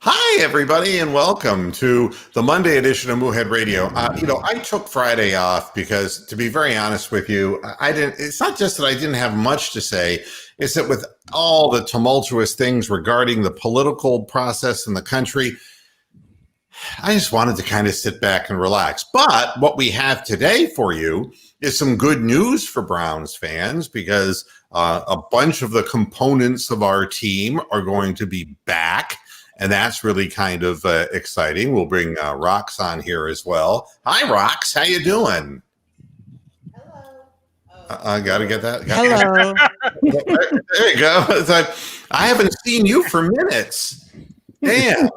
Hi, everybody, and welcome to the Monday edition of Moohead Radio. I took Friday off because, to be very honest with you, I didn't. It's not just that I didn't have much to say; it's that with all the tumultuous things regarding the political process in the country, I just wanted to kind of sit back and relax. But what we have today for you is some good news for Browns fans because a bunch of the components of our team are going to be back. And that's really kind of exciting. We'll bring Rox on here as well. Hi, Rox. How you doing? Hello. I got to get that. Hello. There you go. It's like, I haven't seen you for minutes. Damn.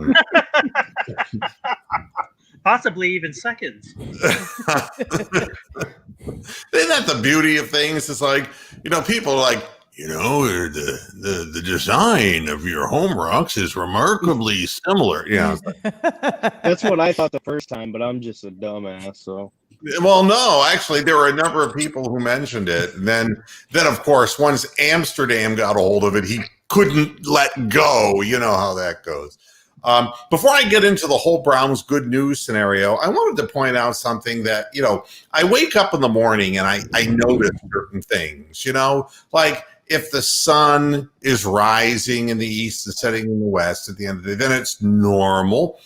Possibly even seconds. Isn't that the beauty of things? It's like, people are like, the design of your home Rox is remarkably similar. Yeah. That's what I thought the first time, but I'm just a dumbass. So, well, no, actually, there were a number of people who mentioned it. And then of course, once Amsterdam got a hold of it, he couldn't let go. You know how that goes. Before I get into the whole Browns good news scenario, I wanted to point out something that, I wake up in the morning and I notice certain things, like if the sun is rising in the east and setting in the west at the end of the day, then it's normal.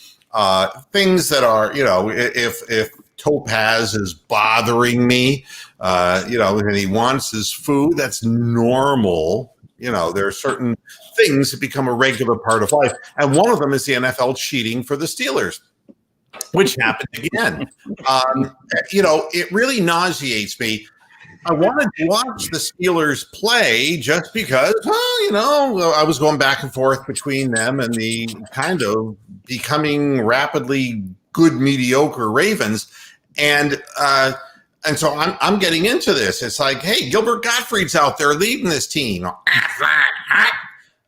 Things that are, if Topaz is bothering me, and he wants his food, that's normal. There are certain things that become a regular part of life. And one of them is the NFL cheating for the Steelers, which happened again. It really nauseates me. I wanted to watch the Steelers play just because, I was going back and forth between them and the kind of becoming rapidly good, mediocre Ravens. And so I'm getting into this. It's like, hey, Gilbert Gottfried's out there leading this team.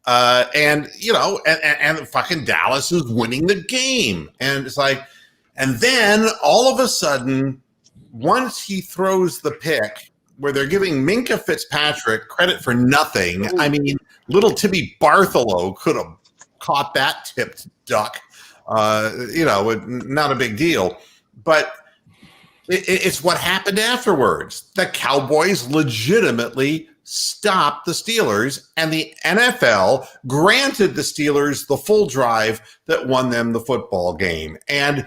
And fucking Dallas is winning the game. And it's like, and then all of a sudden, once he throws the pick, where they're giving Minkah Fitzpatrick credit for nothing. I mean, little Timmy Bartholow could have caught that tipped duck. Not a big deal. But it's what happened afterwards. The Cowboys legitimately stopped the Steelers, and the NFL granted the Steelers the full drive that won them the football game. And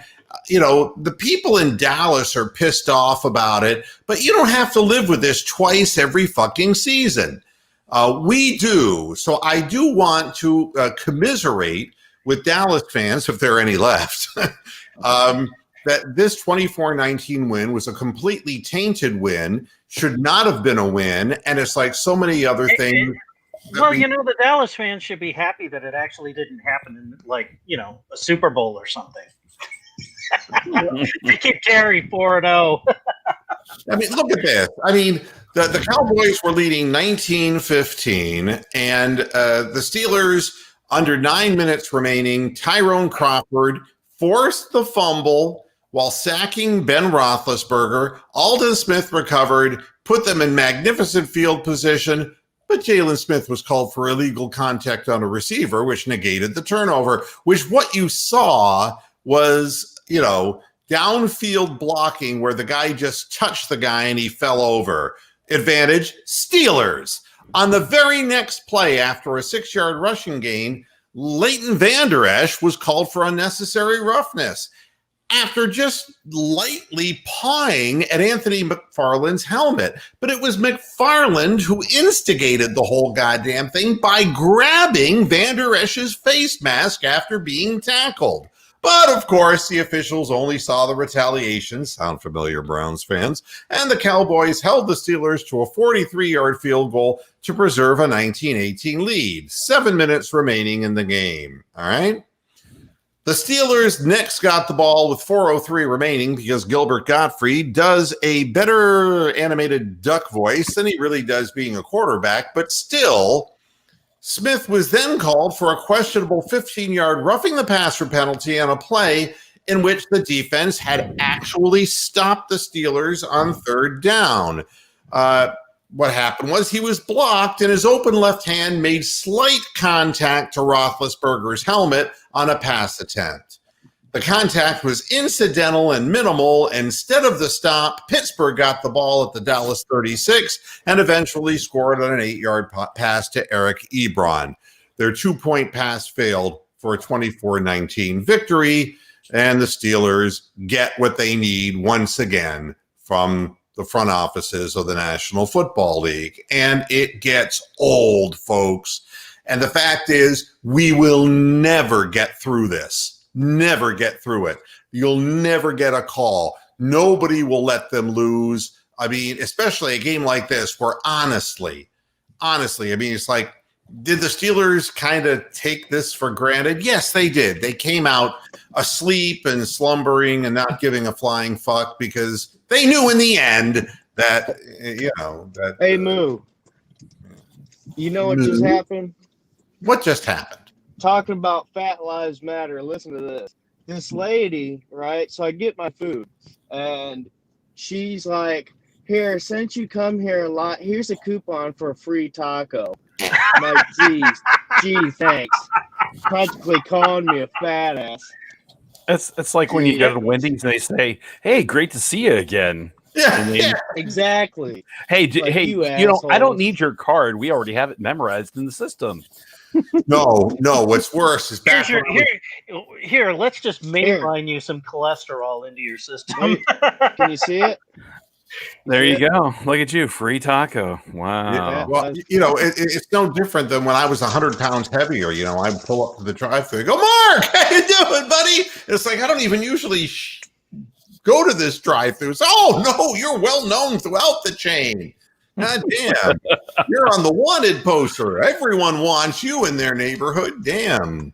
the people in Dallas are pissed off about it, but you don't have to live with this twice every fucking season. We do. So I do want to commiserate with Dallas fans, if there are any left, that this 24-19 win was a completely tainted win, should not have been a win, and it's like so many other things. The Dallas fans should be happy that it actually didn't happen in, a Super Bowl or something. They keep Terry 4-0. I mean, look at this. I mean, the Cowboys were leading 19-15, and the Steelers, under 9 minutes remaining, Tyrone Crawford forced the fumble while sacking Ben Roethlisberger. Aldon Smith recovered, put them in magnificent field position, but Jalen Smith was called for illegal contact on a receiver, which negated the turnover, which what you saw was, downfield blocking where the guy just touched the guy and he fell over. Advantage, Steelers. On the very next play after a 6-yard rushing gain, Leighton Vander Esch was called for unnecessary roughness after just lightly pawing at Anthony McFarland's helmet. But it was McFarland who instigated the whole goddamn thing by grabbing Vander Esch's face mask after being tackled. But, of course, the officials only saw the retaliation, sound familiar, Browns fans, and the Cowboys held the Steelers to a 43-yard field goal to preserve a 19-18 lead. 7 minutes remaining in the game, all right? The Steelers next got the ball with 4:03 remaining because Gilbert Gottfried does a better animated duck voice than he really does being a quarterback, but still, Smith was then called for a questionable 15-yard roughing the passer penalty on a play in which the defense had actually stopped the Steelers on third down. what happened was he was blocked, and his open left hand made slight contact to Roethlisberger's helmet on a pass attempt. The contact was incidental and minimal. Instead of the stop, Pittsburgh got the ball at the Dallas 36 and eventually scored on an 8-yard pass to Eric Ebron. Their 2-point pass failed for a 24-19 victory, and the Steelers get what they need once again from the front offices of the National Football League. And it gets old, folks. And the fact is, we will never get through this. Never get through it. You'll never get a call. Nobody will let them lose. I mean, especially a game like this where honestly, I mean, it's like, did the Steelers kind of take this for granted? Yes, they did. They came out asleep and slumbering and not giving a flying fuck because they knew in the end that, that. Hey, Moo. You know what just happened? What just happened? Talking about Fat Lives Matter. Listen to this. This lady, right? So I get my food, and she's like, "Here, since you come here a lot, here's a coupon for a free taco." I'm like, gee, thanks. Practically calling me a fat ass. It's like when you go to Wendy's and they say, "Hey, great to see you again." Yeah, Exactly. Hey, Like you I don't assholes. need your card. We already have it memorized in the system. No. What's worse is back Here, let's just mainline you some cholesterol into your system. Can you see it? There you go. Look at you, free taco. Wow. Yeah. Well, it's no different than when I was 100 pounds heavier. I pull up to the drive-thru, go, "Mark, how you doing, buddy?" It's like I don't even usually go to this drive-thru. So, "Oh no, you're well known throughout the chain. God damn, you're on the wanted poster. Everyone wants you in their neighborhood. Damn."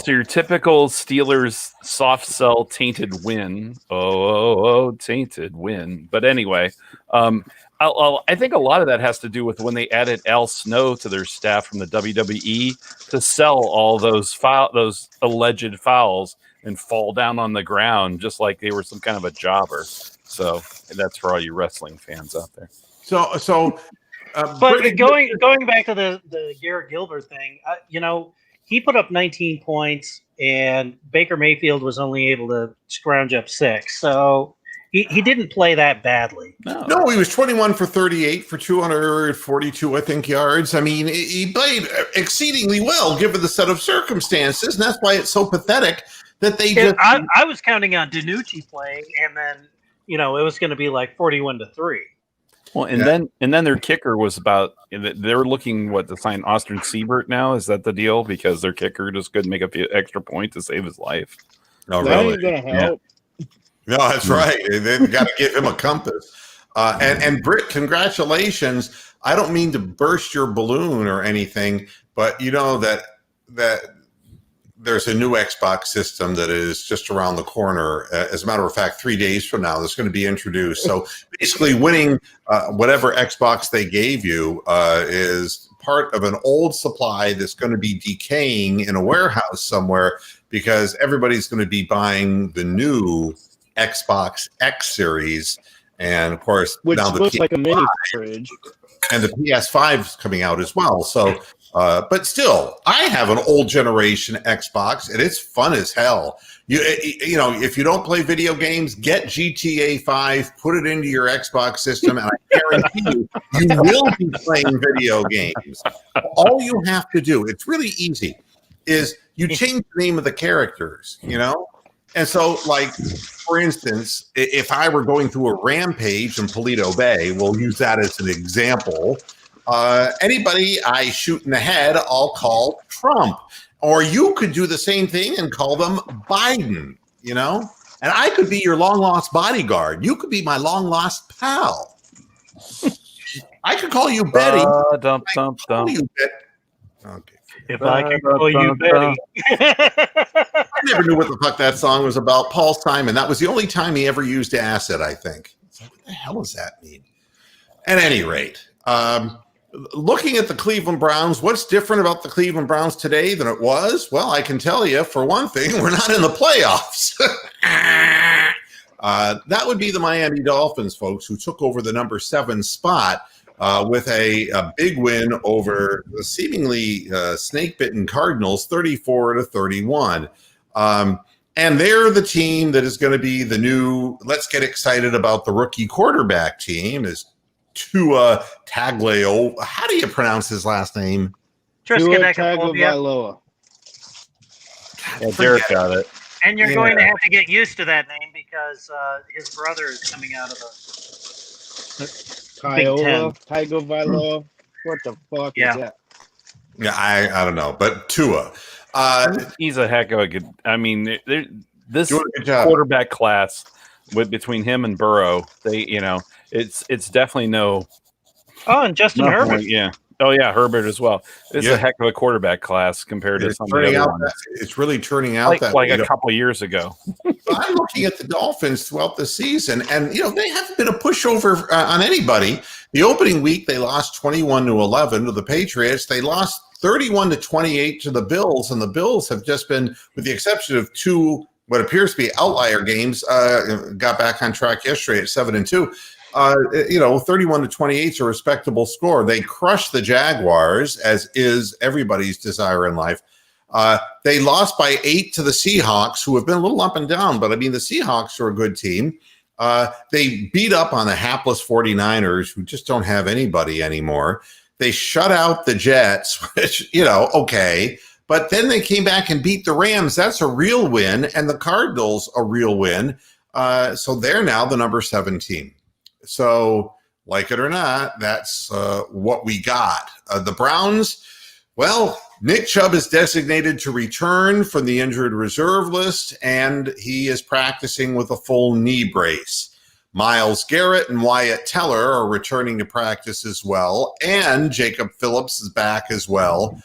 So your typical Steelers soft sell tainted win. Oh, tainted win. But anyway, I think a lot of that has to do with when they added Al Snow to their staff from the WWE to sell all those alleged fouls and fall down on the ground just like they were some kind of a jobber. So that's for all you wrestling fans out there. But going back to the Garrett Gilbert thing, he put up 19 points, and Baker Mayfield was only able to scrounge up 6. So he didn't play that badly. No, he was 21 for 38 for 242, I think, yards. I mean, he played exceedingly well given the set of circumstances, and that's why it's so pathetic that they just. I was counting on DiNucci playing, and then it was going to be like 41-3. Well, and then their kicker was about. They're looking to sign Austin Seibert now. Is that the deal? Because their kicker just couldn't make a few extra points to save his life. No, That really. ain't gonna help. No, that's right. They've got to give him a compass. And Britt, congratulations. I don't mean to burst your balloon or anything, but you know that there's a new Xbox system that is just around the corner. As a matter of fact, 3 days from now, that's going to be introduced. So basically winning whatever Xbox they gave you is part of an old supply that's going to be decaying in a warehouse somewhere because everybody's going to be buying the new Xbox X Series. And of course, Which now the looks PS5, like a mini fridge. and the PS5 is coming out as well. So, but still, I have an old generation Xbox, and it's fun as hell. You know, if you don't play video games, get GTA 5, put it into your Xbox system, and I guarantee you, you will be playing video games. All you have to do, it's really easy, is you change the name of the characters, you know? And so, like, for instance, if I were going through a rampage in Paleto Bay, we'll use that as an example. Anybody I shoot in the head, I'll call Trump. Or you could do the same thing and call them Biden, you know? And I could be your long-lost bodyguard. You could be my long-lost pal. I could call you Betty. Dump. Okay. If I can call you Betty. I never knew what the fuck that song was about. Paul Simon. That was the only time he ever used acid, I think. It's like, what the hell does that mean? At any rate, looking at the Cleveland Browns, what's different about the Cleveland Browns today than it was? Well, I can tell you, for one thing, we're not in the playoffs. That would be the Miami Dolphins, folks, who took over the number 7 spot. with a big win over the seemingly snake-bitten Cardinals, 34-31. And they're the team that is going to be the new, let's get excited about the rookie quarterback team, is Tua Tagovailoa. How do you pronounce his last name? Tua Triskaidekapobia. Tagovailoa. Yeah, Derek got it. And you're Yeah. going to have to get used to that name because his brother is coming out of the Big Ten. Tagovailoa. What the fuck Yeah. is that? Yeah, I don't know, but Tua. He's a heck of a good. I mean, this Doing a good job. quarterback class between him and Burrow, it's definitely no. Oh, and Justin no Herbert. point, yeah. Oh yeah, Herbert as well. It's Yeah. a heck of a quarterback class compared to It's some of the turning other out ones. it's really turning out that Like way. a couple of years ago. I'm looking at the Dolphins throughout the season, and they haven't been a pushover on anybody. The opening week, they lost 21-11 to the Patriots. They lost 31-28 to the Bills, and the Bills have just been, with the exception of two what appears to be outlier games, got back on track yesterday at 7-2. 31-28 is a respectable score. They crushed the Jaguars, as is everybody's desire in life. They lost by 8 to the Seahawks, who have been a little up and down, but I mean, the Seahawks are a good team. They beat up on the hapless 49ers, who just don't have anybody anymore. They shut out the Jets, which, okay. But then they came back and beat the Rams. That's a real win. And the Cardinals, a real win. So they're now the number 7 team. So, like it or not, that's what we got. The Browns, well, Nick Chubb is designated to return from the injured reserve list, and he is practicing with a full knee brace. Myles Garrett and Wyatt Teller are returning to practice as well, and Jacob Phillips is back as well.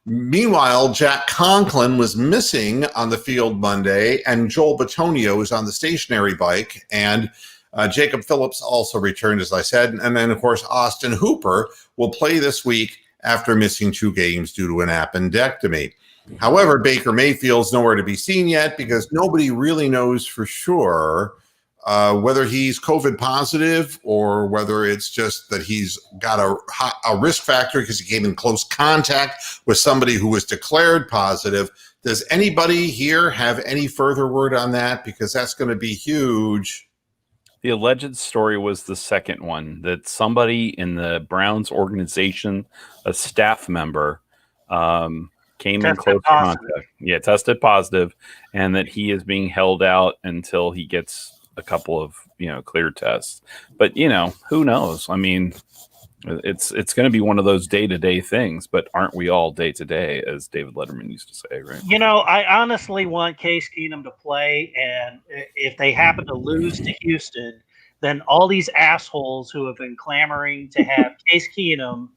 Meanwhile, Jack Conklin was missing on the field Monday, and Joel Bitonio is on the stationary bike, and Jacob Phillips also returned, as I said. And then, of course, Austin Hooper will play this week after missing 2 games due to an appendectomy. However, Baker Mayfield's nowhere to be seen yet because nobody really knows for sure whether he's COVID positive or whether it's just that he's got a risk factor because he came in close contact with somebody who was declared positive. Does anybody here have any further word on that? Because that's going to be huge. The alleged story was the second one, that somebody in the Browns organization, a staff member, came in close contact. Yeah, tested positive, and that he is being held out until he gets a couple of clear tests. But who knows? I mean, it's going to be one of those day-to-day things. But aren't we all day-to-day, as David Letterman used to say, right? I honestly want Case Keenum to play, and if they happen to lose to Houston, then all these assholes who have been clamoring to have Case Keenum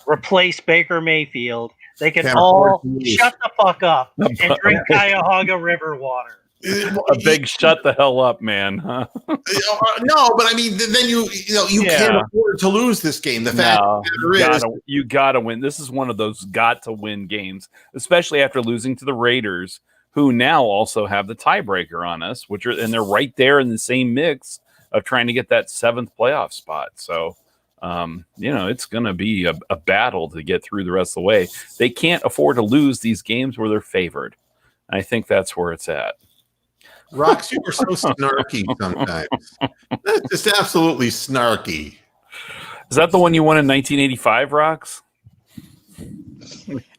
replace Baker Mayfield, they can all shut the fuck up and drink Cuyahoga River water. A big shut the hell up, man. Huh? No, but I mean, then you can't afford to lose this game. The fact of the matter is, you gotta win. This is one of those got to win games, especially after losing to the Raiders, who now also have the tiebreaker on us, and they're right there in the same mix of trying to get that 7th playoff spot. So, it's going to be a battle to get through the rest of the way. They can't afford to lose these games where they're favored. I think that's where it's at. Rox, you were so snarky sometimes. That's just absolutely snarky. Is that the one you won in 1985, Rox?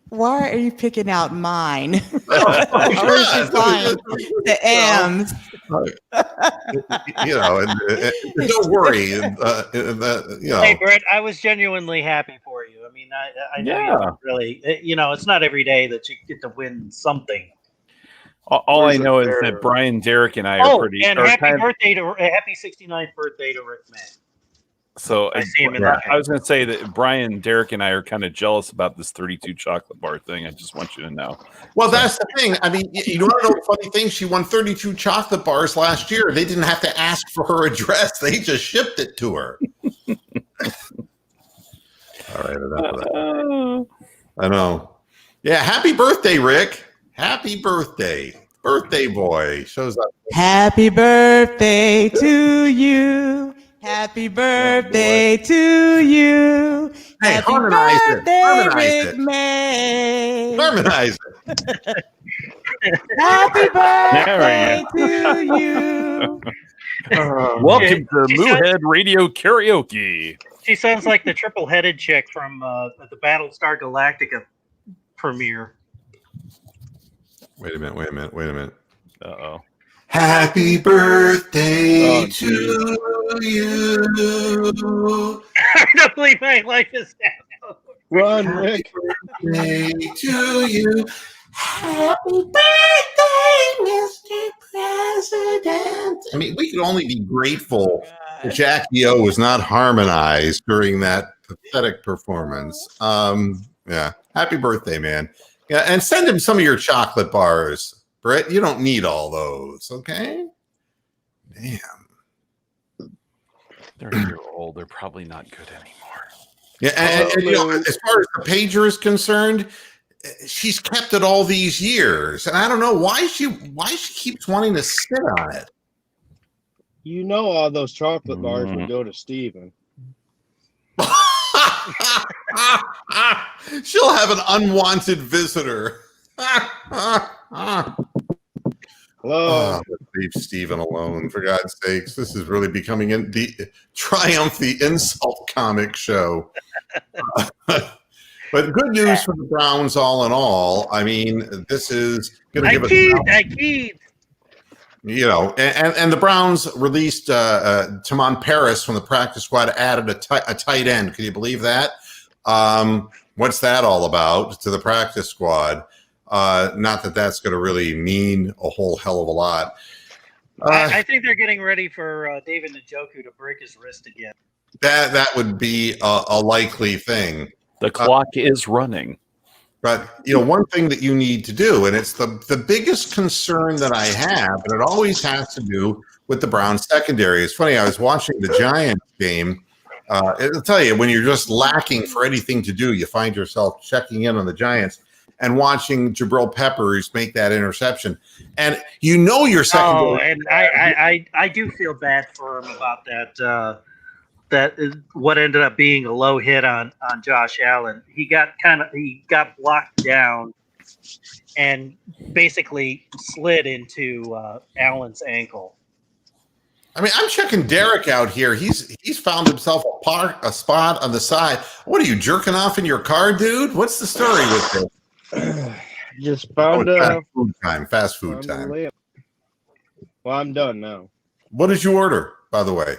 Why are you picking out mine? Oh, Where's you find the M's? Don't worry. Hey, Brett, I was genuinely happy for you. I mean, I know you don't really, it's not every day that you get to win something. All I know is that Brian, Derek, and I are pretty. And happy 69th birthday to Rick May. So I see him in that. I was going to say that Brian, Derek, and I are kind of jealous about this 32 chocolate bar thing. I just want you to know. Well, that's the thing. I mean, you want to know the funny thing? She won 32 chocolate bars last year. They didn't have to ask for her address. They just shipped it to her. All right. Enough of that. I know. Yeah. Happy birthday, Rick. Happy birthday. Birthday boy shows up. Happy birthday to you. Happy birthday to you. Hey, Happy harmonize it. birthday, Harmonize Rick it. May. Harmonize it. Happy There birthday to you. Welcome to She said- Moohead Radio Karaoke. She sounds like the triple-headed chick from the Battlestar Galactica premiere. Wait a minute. Uh-oh. Happy birthday Oh, to you. I don't believe my life is now. Run, Rick. Birthday to you. Happy birthday, Mr. President. I mean, we can only be grateful that Jackie O was not harmonized during that pathetic performance. Yeah. Happy birthday, man. Yeah, and send him some of your chocolate bars, Brett. You don't need all those, okay? Damn. They're a year old. They're probably not good anymore. Yeah, and, you know, as far as the pager is concerned, she's kept it all these years, and I don't know why she keeps wanting to sit on it. You know all those chocolate bars would go to Steven. She'll have an unwanted visitor. Hello. Oh, leave Steven alone, for God's sakes. This is really becoming the Triumph the Insult Comic Show. But good news for the Browns, all in all. I mean, this is going to give us... I keyed. You know, and the Browns released Tamon Paris from the practice squad, added a tight end. Can you believe that? What's that all about to the practice squad? Not that that's going to really mean a whole hell of a lot. I think they're getting ready for David Njoku to break his wrist again. That would be a likely thing. The clock is running. But, you know, one thing that you need to do, and it's the biggest concern that I have, and it always has to do with the Browns secondary. It's funny, I was watching the Giants game. It'll tell you, when you're just lacking for anything to do, you find yourself checking in on the Giants and watching Jabril Peppers make that interception. And you know your secondary. Oh, and I do feel bad for him about that. That is what ended up being a low hit on Josh Allen. He got blocked down and basically slid into Allen's ankle. I mean, I'm checking Derek out here. He's found himself a spot on the side. What are you, jerking off in your car, dude? What's the story with this? Just found fast food time. Well, I'm done now. What did you order, by the way?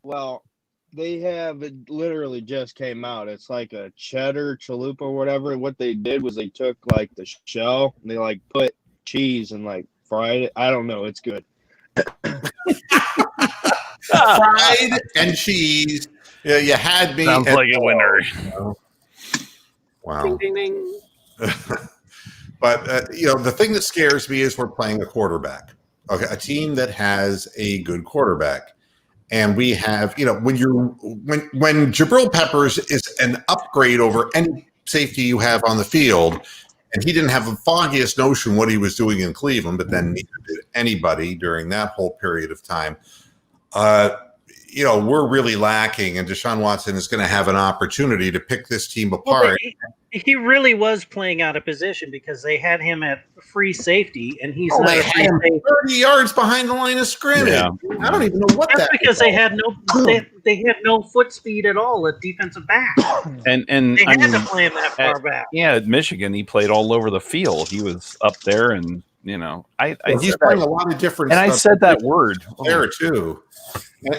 Well, they have it literally just came out. It's like a cheddar chalupa or whatever. What they did was they took like the shell and they like put cheese and like fried it. I don't know. It's good. Fried and cheese. Yeah, you had me. Sounds like a winner. Wow. Ding, ding, ding. But, you know, the thing that scares me is we're playing a quarterback. Okay, a team that has a good quarterback. And we have, you know, when Jabril Peppers is an upgrade over any safety you have on the field, and he didn't have the foggiest notion what he was doing in Cleveland, but then neither did anybody during that whole period of time. You know, we're really lacking, and Deshaun Watson is going to have an opportunity to pick this team apart. Well, he really was playing out of position because they had him at free safety, and he's not They a free had him safety. 30 yards behind the line of scrimmage. Yeah. I don't even know what That's that because was. they had no foot speed at all at defensive back. And They I had mean, to play him that far back. yeah, at Michigan, he played all over the field. He was up there, and you know, I He's said playing that, a lot of different and I stuff said that word. there too.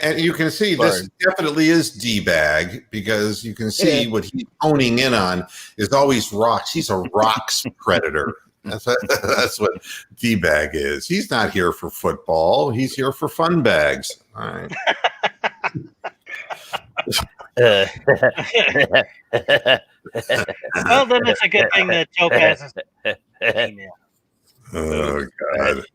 And you can see this definitely is D-bag, because you can see what he's honing in on is always rocks. He's a rocks predator. That's what D-bag is. He's not here for football. He's here for fun bags. All right. Well, then it's a good thing that Joe has his email. Oh, God.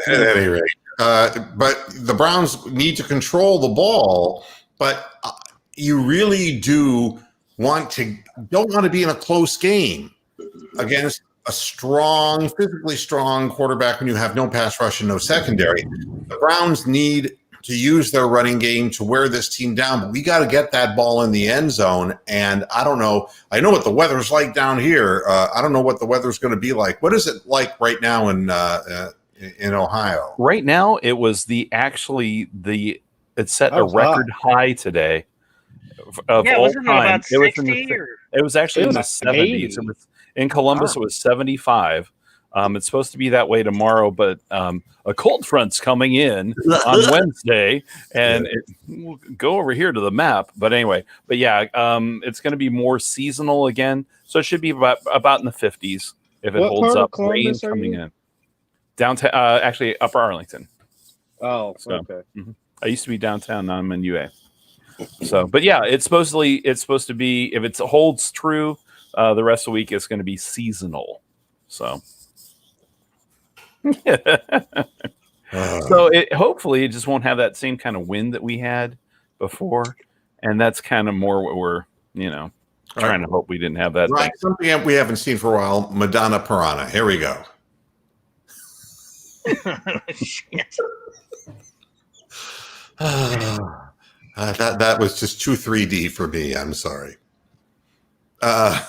At any rate. But the Browns need to control the ball, but you really don't want to be in a close game against a strong, physically strong quarterback when you have no pass rush and no secondary. The Browns need to use their running game to wear this team down, but we got to get that ball in the end zone. And I don't know. I know what the weather's like down here. I don't know what the weather's going to be like. What is it like right now in Ohio? Right now, it was it set a record high today of all wasn't it time. about It was 60 or? It was actually It in the was 70s. 80. It was, in Columbus, it was 75. It's supposed to be that way tomorrow, but a cold front's coming in on Wednesday, and we'll go over here to the map. But anyway, it's going to be more seasonal again, so it should be about in the 50s if it What holds part of up. Rain Columbus are coming you? in downtown, actually Upper Arlington. Oh, So, okay. I used to be downtown. Now I'm in UA. So, but yeah, it's supposed to be, if it holds true, the rest of the week is going to be seasonal. So, so hopefully it just won't have that same kind of wind that we had before, and that's kind of more what we're trying to hope we didn't have that. Right, something we haven't seen for a while. Madonna Piranha. Here we go. Shit. That was just too 3D for me. I'm sorry. Yeah.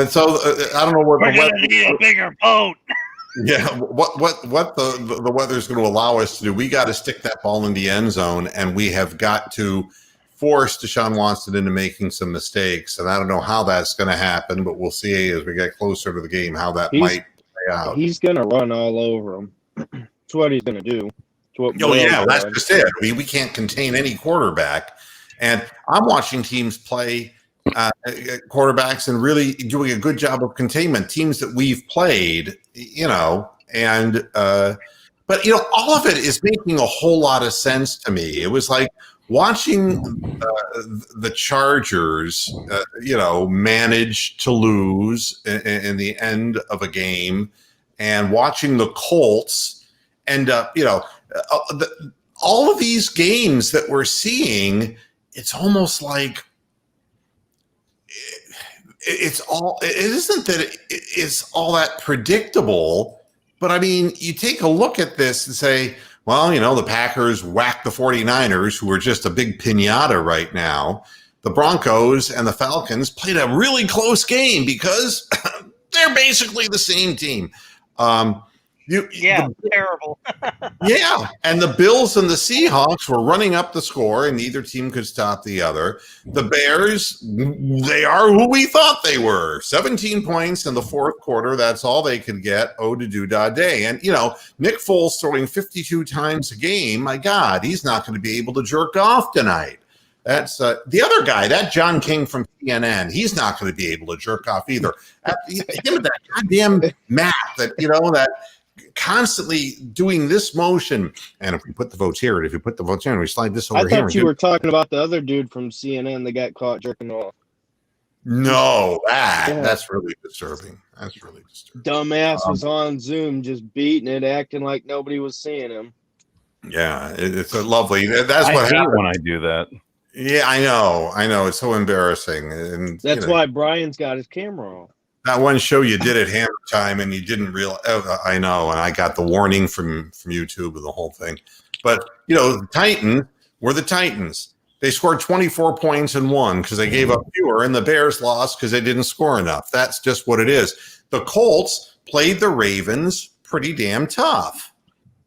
And so I don't know what We're the gonna need a bigger boat. Yeah, what the weather's going to allow us to do? We got to stick that ball in the end zone, and we have got to force Deshaun Watson into making some mistakes. And I don't know how that's going to happen, but we'll see as we get closer to the game how that might play out. He's going to run all over him. That's what he's going to do. That's just it. I mean, we can't contain any quarterback. And I'm watching teams play quarterbacks and really doing a good job of containment. Teams that we've played, but all of it is making a whole lot of sense to me. It was like watching the Chargers, manage to lose in the end of a game, and watching the Colts end up, all of these games that we're seeing, it's almost like it isn't that it's all that predictable, but I mean, you take a look at this and say, well, the Packers whacked the 49ers, who are just a big pinata right now. The Broncos and the Falcons played a really close game because they're basically the same team. Terrible. Yeah, and the Bills and the Seahawks were running up the score, and neither team could stop the other. The Bears, they are who we thought they were. 17 points in the fourth quarter. That's all they could get. Oh, to do da day. And, Nick Foles throwing 52 times a game. My God, he's not going to be able to jerk off tonight. That's the other guy, that John King from CNN. He's not going to be able to jerk off either. Him and that goddamn Matt that constantly doing this motion. And if we put the votes here, and if you put the votes here, and we slide this over I here. thought you were talking about the other dude from CNN that got caught jerking off. No, that's really disturbing. That's really disturbing. Dumbass was on Zoom just beating it, acting like nobody was seeing him. Yeah, it's a lovely. That's I what hate happened when I do that. Yeah, I know. It's so embarrassing. And That's why Brian's got his camera off. That one show you did at Hammer Time and you didn't realize. I know, and I got the warning from YouTube and the whole thing. But the Titans were the Titans. They scored 24 points and won because they gave up fewer, and the Bears lost because they didn't score enough. That's just what it is. The Colts played the Ravens pretty damn tough.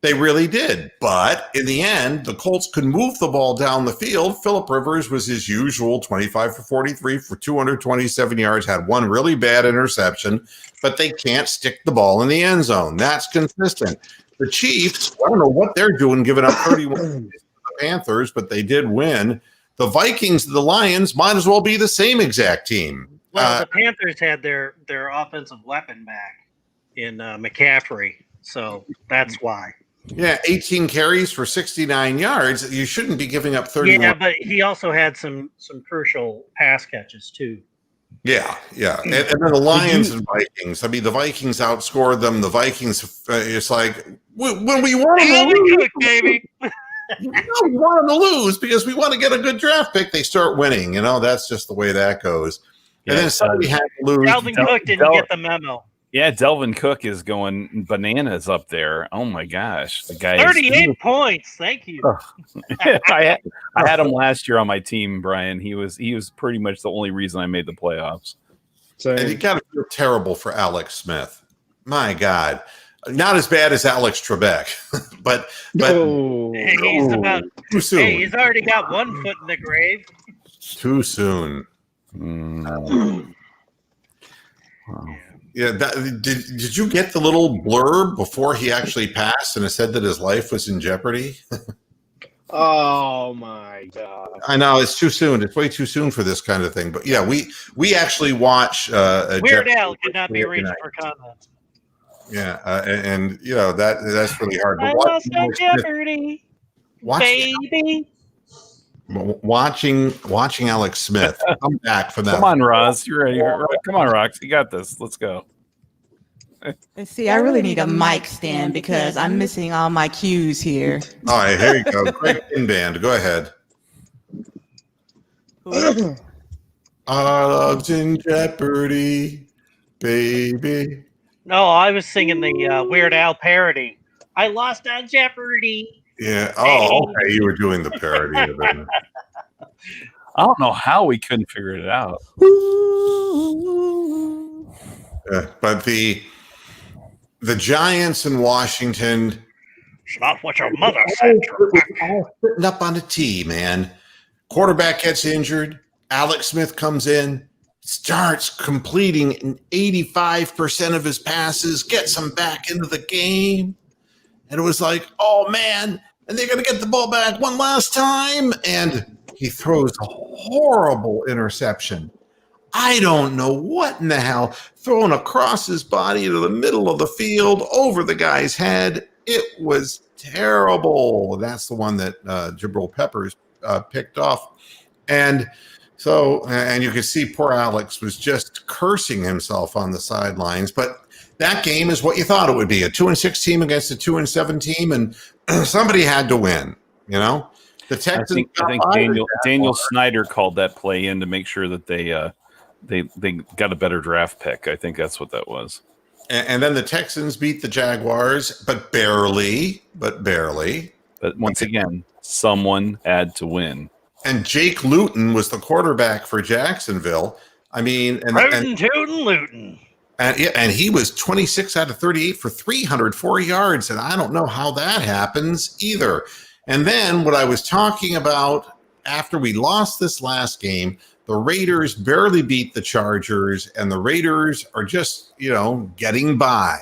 They really did. But in the end, the Colts could move the ball down the field. Phillip Rivers was his usual 25 for 43 for 227 yards, had one really bad interception, but they can't stick the ball in the end zone. That's consistent. The Chiefs, I don't know what they're doing giving up 31 to the Panthers, but they did win. The Vikings, the Lions might as well be the same exact team. Well, the Panthers had their offensive weapon back in McCaffrey, so that's why. Yeah, 18 carries for 69 yards. You shouldn't be giving up 31. Yeah, but he also had some crucial pass catches too. Yeah. And then the Lions and Vikings. I mean, the Vikings outscored them. The Vikings, it's like, when we want them to lose, baby. we want them to lose because we want to get a good draft pick. They start winning. That's just the way that goes. And then somebody had to lose. Dalvin Cook didn't get the memo. Yeah, Delvin Cook is going bananas up there. Oh my gosh, the guy. 38 points. Thank you. I had him last year on my team, Brian. He was pretty much the only reason I made the playoffs. And you got to feel terrible for Alex Smith. My God, not as bad as Alex Trebek, but Hey, too soon. Hey, he's already got 1 foot in the grave. Too soon. Wow. Yeah, did you get the little blurb before he actually passed and it said that his life was in jeopardy? Oh my God! I know it's too soon. It's way too soon for this kind of thing. But yeah, we actually watch. Weird Al could not be reached for comment. Yeah, and you know that's really hard. I But lost on Jeopardy, baby. Watching Alex Smith come back from that. Come on, Roz, you're ready. Come on, Rox, you got this. Let's go. And see, I really need a mic stand because I'm missing all my cues here. All right, here you go. Great in band. Go ahead. Our love's in jeopardy, baby. No, I was singing the Weird Al parody. I lost on Jeopardy. Yeah. Oh, okay. You were doing the parody of it. I don't know how we couldn't figure it out. But the Giants in Washington. It's not what your mother said. All sitting up on a tee, man. Quarterback gets injured. Alex Smith comes in, starts completing 85% of his passes, gets him back into the game. And it was like, oh, man, and they're going to get the ball back one last time. And he throws a horrible interception. I don't know what in the hell, thrown across his body to the middle of the field, over the guy's head. It was terrible. That's the one that Jabril Peppers picked off. And so, and you could see poor Alex was just cursing himself on the sidelines. But that game is what you thought it would be, a 2-6 team against a 2-7 team, and somebody had to win, you know? The Texans. I think Daniel Snyder called that play in to make sure that they got a better draft pick. I think that's what that was. And then the Texans beat the Jaguars, but barely. But once again, someone had to win. And Jake Luton was the quarterback for Jacksonville. I mean, Luton. And he was 26 out of 38 for 304 yards. And I don't know how that happens either. And then what I was talking about after we lost this last game, the Raiders barely beat the Chargers, and the Raiders are just, getting by.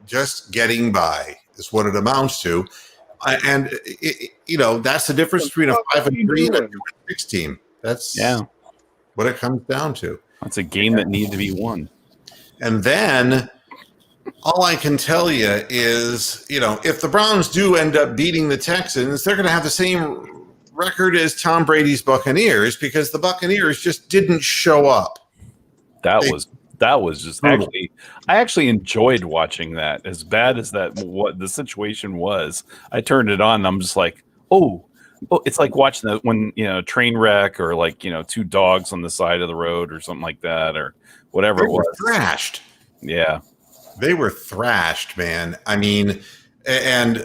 Just getting by is what it amounts to. And, that's the difference between a 5-3 and a 2-6 team. That's what it comes down to. That's a game that needed to be won. And then all I can tell you is, if the Browns do end up beating the Texans, they're going to have the same record as Tom Brady's Buccaneers because the Buccaneers just didn't show up. That was just actually, I actually enjoyed watching that. As bad as what the situation was, I turned it on and I'm just like, oh, it's like watching when train wreck or like two dogs on the side of the road or something like that or whatever it was. Thrashed. Yeah. They were thrashed, man. I mean, and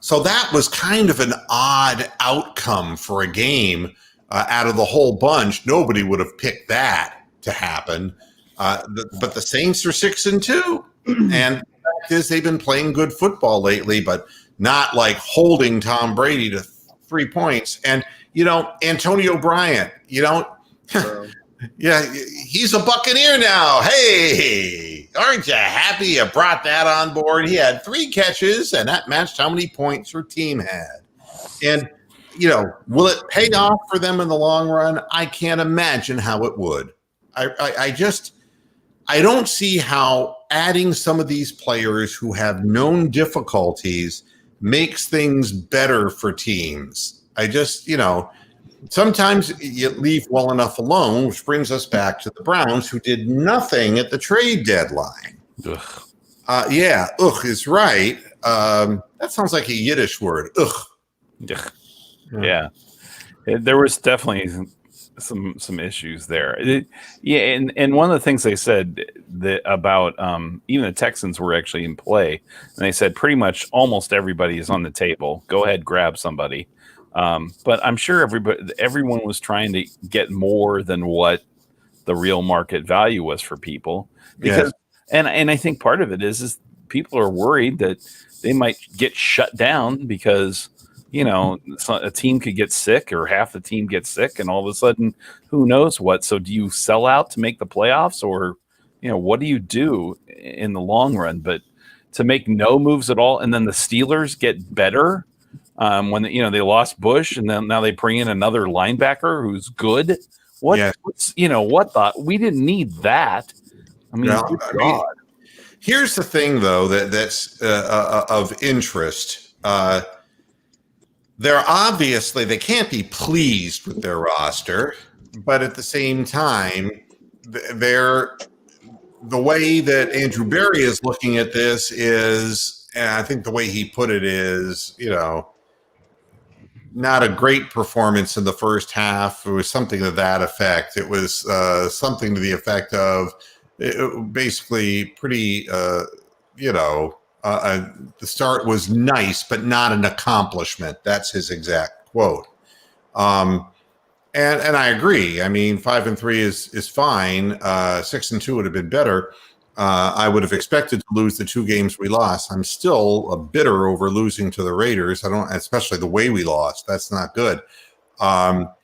so that was kind of an odd outcome for a game out of the whole bunch. Nobody would have picked that to happen. But the Saints are 6-2. And the fact is they've been playing good football lately, but not like holding Tom Brady to 3 points. And, Antonio Bryant, yeah, he's a Buccaneer now. Hey, aren't you happy you brought that on board? He had 3 catches, and that matched how many points your team had. And, will it pay off for them in the long run? I can't imagine how it would. I don't see how adding some of these players who have known difficulties makes things better for teams. I just, sometimes you leave well enough alone, which brings us back to the Browns, who did nothing at the trade deadline. Ugh. Ugh is right. That sounds like a Yiddish word. Ugh. Yeah. There was definitely some issues there. Yeah, and one of the things they said that about even the Texans were actually in play, and they said pretty much almost everybody is on the table. Go ahead, grab somebody. But I'm sure everyone was trying to get more than what the real market value was for people, because and I think part of it is people are worried that they might get shut down because a team could get sick or half the team gets sick, and all of a sudden, who knows what. So do you sell out to make the playoffs, or what do you do in the long run? But to make no moves at all, and then the Steelers get better when they lost Bush, and then now they bring in another linebacker who's good. What we didn't need that. I mean, here's the thing, though, that's of interest. They're obviously, they can't be pleased with their roster, but at the same time, the way that Andrew Berry is looking at this is, and I think the way he put it is, not a great performance in the first half. It was something to that effect. It was something to the effect of basically pretty, the start was nice, but not an accomplishment. That's his exact quote. And I agree. I mean, 5-3 is fine. 6-2 would have been better. I would have expected to lose the 2 games we lost. I'm still bitter over losing to the Raiders. Especially the way we lost. That's not good. But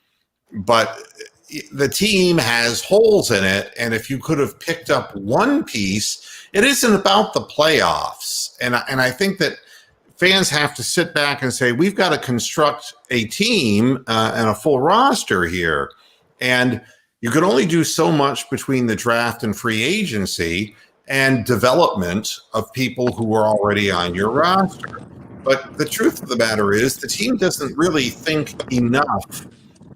the team has holes in it, and if you could have picked up one piece, it isn't about the playoffs. And I think that fans have to sit back and say, we've got to construct a team and a full roster here. And you can only do so much between the draft and free agency and development of people who are already on your roster. But the truth of the matter is the team doesn't really think enough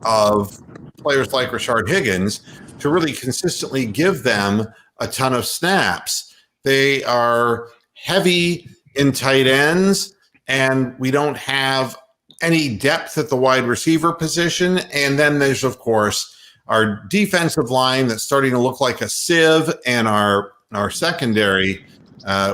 of players like Rashard Higgins to really consistently give them a ton of snaps. They are heavy in tight ends, and we don't have any depth at the wide receiver position. And then there's, of course, our defensive line that's starting to look like a sieve, and our secondary,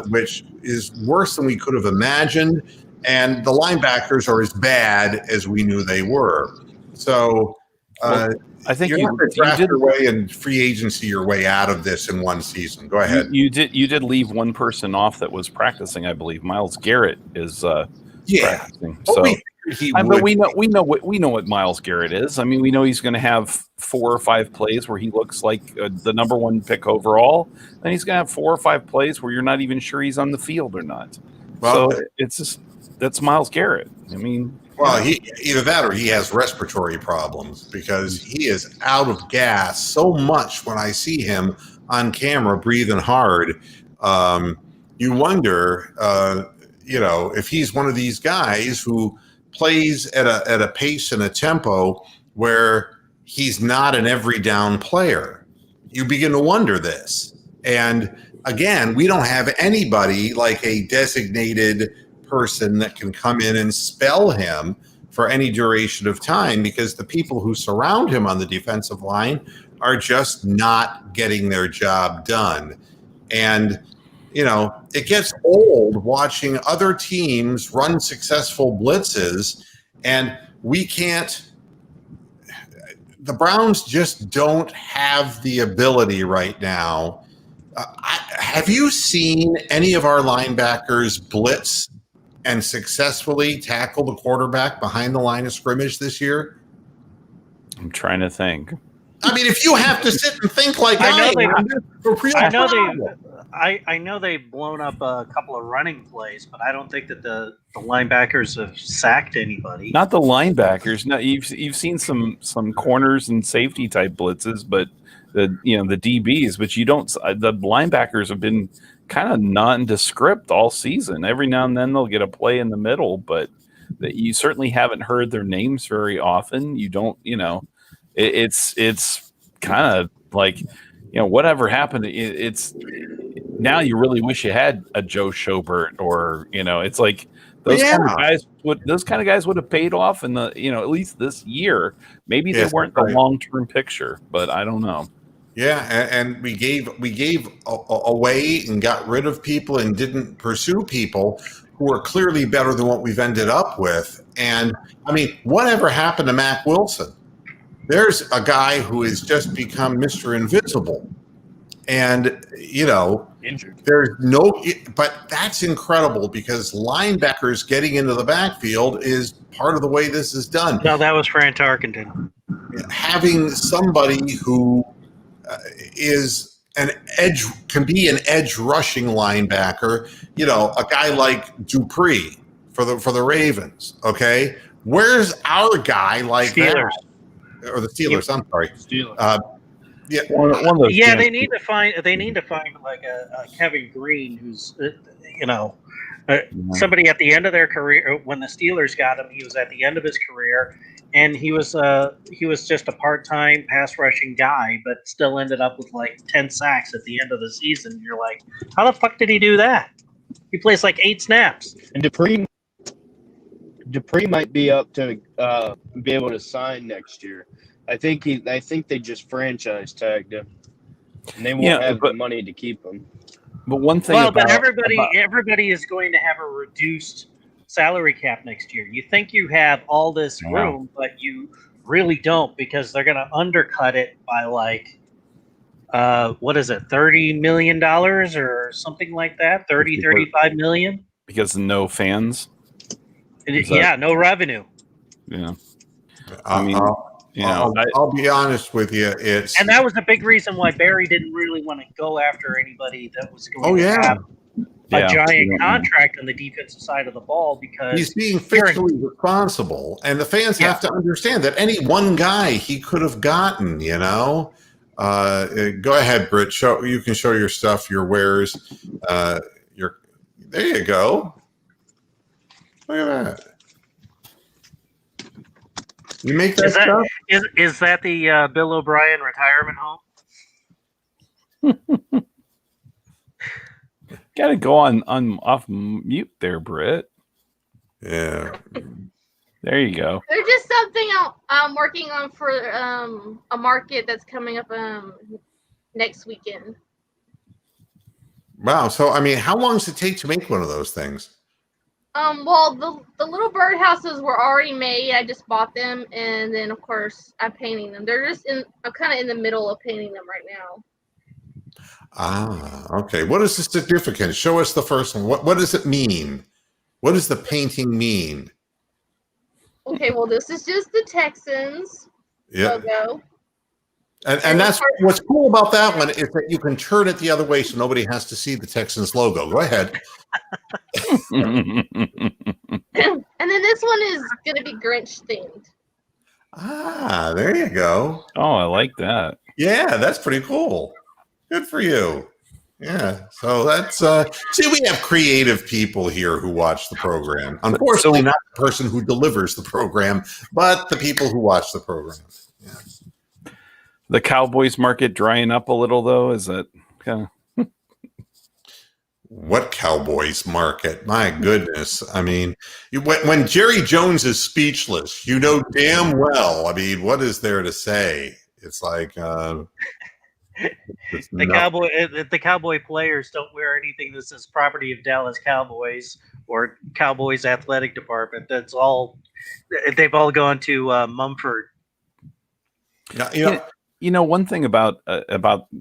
which is worse than we could have imagined. And the linebackers are as bad as we knew they were. So I think you have to draft your way and free agency your way out of this in one season. Go ahead. You did leave one person off that was practicing, I believe. Myles Garrett is practicing. So but we know what Myles Garrett is. I mean, we know he's going to have 4 or 5 plays where he looks like the number 1 pick overall. Then he's going to have 4 or 5 plays where you're not even sure he's on the field or not. Well, so it's just that's Myles Garrett. I mean. Well, either that or he has respiratory problems, because he is out of gas so much when I see him on camera breathing hard. You wonder, if he's one of these guys who plays at a pace and a tempo where he's not an every down player. You begin to wonder this. And again, we don't have anybody like a designated person that can come in and spell him for any duration of time, because the people who surround him on the defensive line are just not getting their job done. And, it gets old watching other teams run successful blitzes, and the Browns just don't have the ability right now. Have you seen any of our linebackers blitz and successfully tackle the quarterback behind the line of scrimmage this year? I'm trying to think. I mean, if you have to sit and think like I know they've blown up a couple of running plays, but I don't think that the linebackers have sacked anybody. Not the linebackers. No, you've seen some corners and safety type blitzes, but the DBs, but you don't. The linebackers have been kind of nondescript all season. Every now and then they'll get a play in the middle, but you certainly haven't heard their names very often. You don't, it's kind of like, whatever happened. It's now you really wish you had a Joe Schobert, or, it's like Those Yeah. kind of guys would have paid off in the at least this year. Maybe Yes, they weren't right. the long-term picture, but I don't know. Yeah, and we gave away and got rid of people and didn't pursue people who are clearly better than what we've ended up with. And I mean, whatever happened to Mac Wilson? There's a guy who has just become Mr. Invisible. And, Injured. there's no, but that's incredible because linebackers getting into the backfield is part of the way this is done. No, that was Fran Tarkenton. Having somebody who is can be an edge rushing linebacker, a guy like Dupree for the Ravens. Okay. Where's our guy like Steelers. that? Or the Steelers, I'm sorry. Steelers. Yeah. One of those Yeah, damn- they need to find like a Kevin Green who's somebody at the end of their career. When the Steelers got him, he was at the end of his career, and he was just a part-time pass rushing guy, but still ended up with like 10 sacks at the end of the season. You're like, how the fuck did he do that? He plays like 8 snaps. And Dupree might be up to be able to sign next year. I think they just franchise tagged him, and they won't have the money to keep him. But one thing But everybody is going to have a reduced salary cap next year. You think you have all this room, but you really don't, because they're going to undercut it by like what is it, $30 million or something like that? 35 million? because no fans. No revenue. Yeah. I mean, I'll be honest with you. And that was a big reason why Barry didn't really want to go after anybody that was going to have a giant contract on the defensive side of the ball, because he's being fiscally responsible, and the fans have to understand that any one guy he could have gotten. Go ahead, Britt. You can show your stuff, your wares. There you go. Look at that. You make that stuff? Is that the Bill O'Brien retirement home? Gotta go on off mute there, Britt. Yeah. There you go. There's just something I'm working on for a market that's coming up next weekend. Wow. So, I mean, how long does it take to make one of those things? Well, the little birdhouses were already made. I just bought them, and then of course I'm painting them. I'm kind of in the middle of painting them right now. Ah, okay. What is the significance? Show us the first one. What does it mean? What does the painting mean? Okay, well, this is just the Texans logo. And that's what's cool about that one is that you can turn it the other way so nobody has to see the Texans logo. Go ahead. And then this one is going to be Grinch themed. Ah, there you go. Oh, I like that. Yeah, that's pretty cool. Good for you. Yeah. So that's see, we have creative people here who watch the program. Unfortunately, not the person who delivers the program, but the people who watch the program. Yeah. The Cowboys market drying up a little, though. Is it kind of? What Cowboys market? My goodness. I mean, when Jerry Jones is speechless, you know damn well. I mean, what is there to say? It's like the Cowboy players don't wear anything that says property of Dallas Cowboys or Cowboys athletic department. That's all. They've all gone to Mumford. You know, one thing about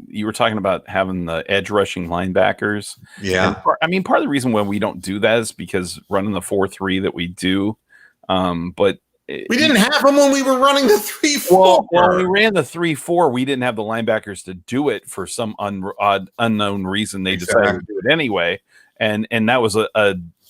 you were talking about having the edge rushing linebackers. Yeah. And part of the reason why we don't do that is because running the 4-3 that we do. But we didn't have them when we were running the 3-4. Well, when we ran the 3-4, we didn't have the linebackers to do it for some unknown reason. They decided to do it anyway. And that was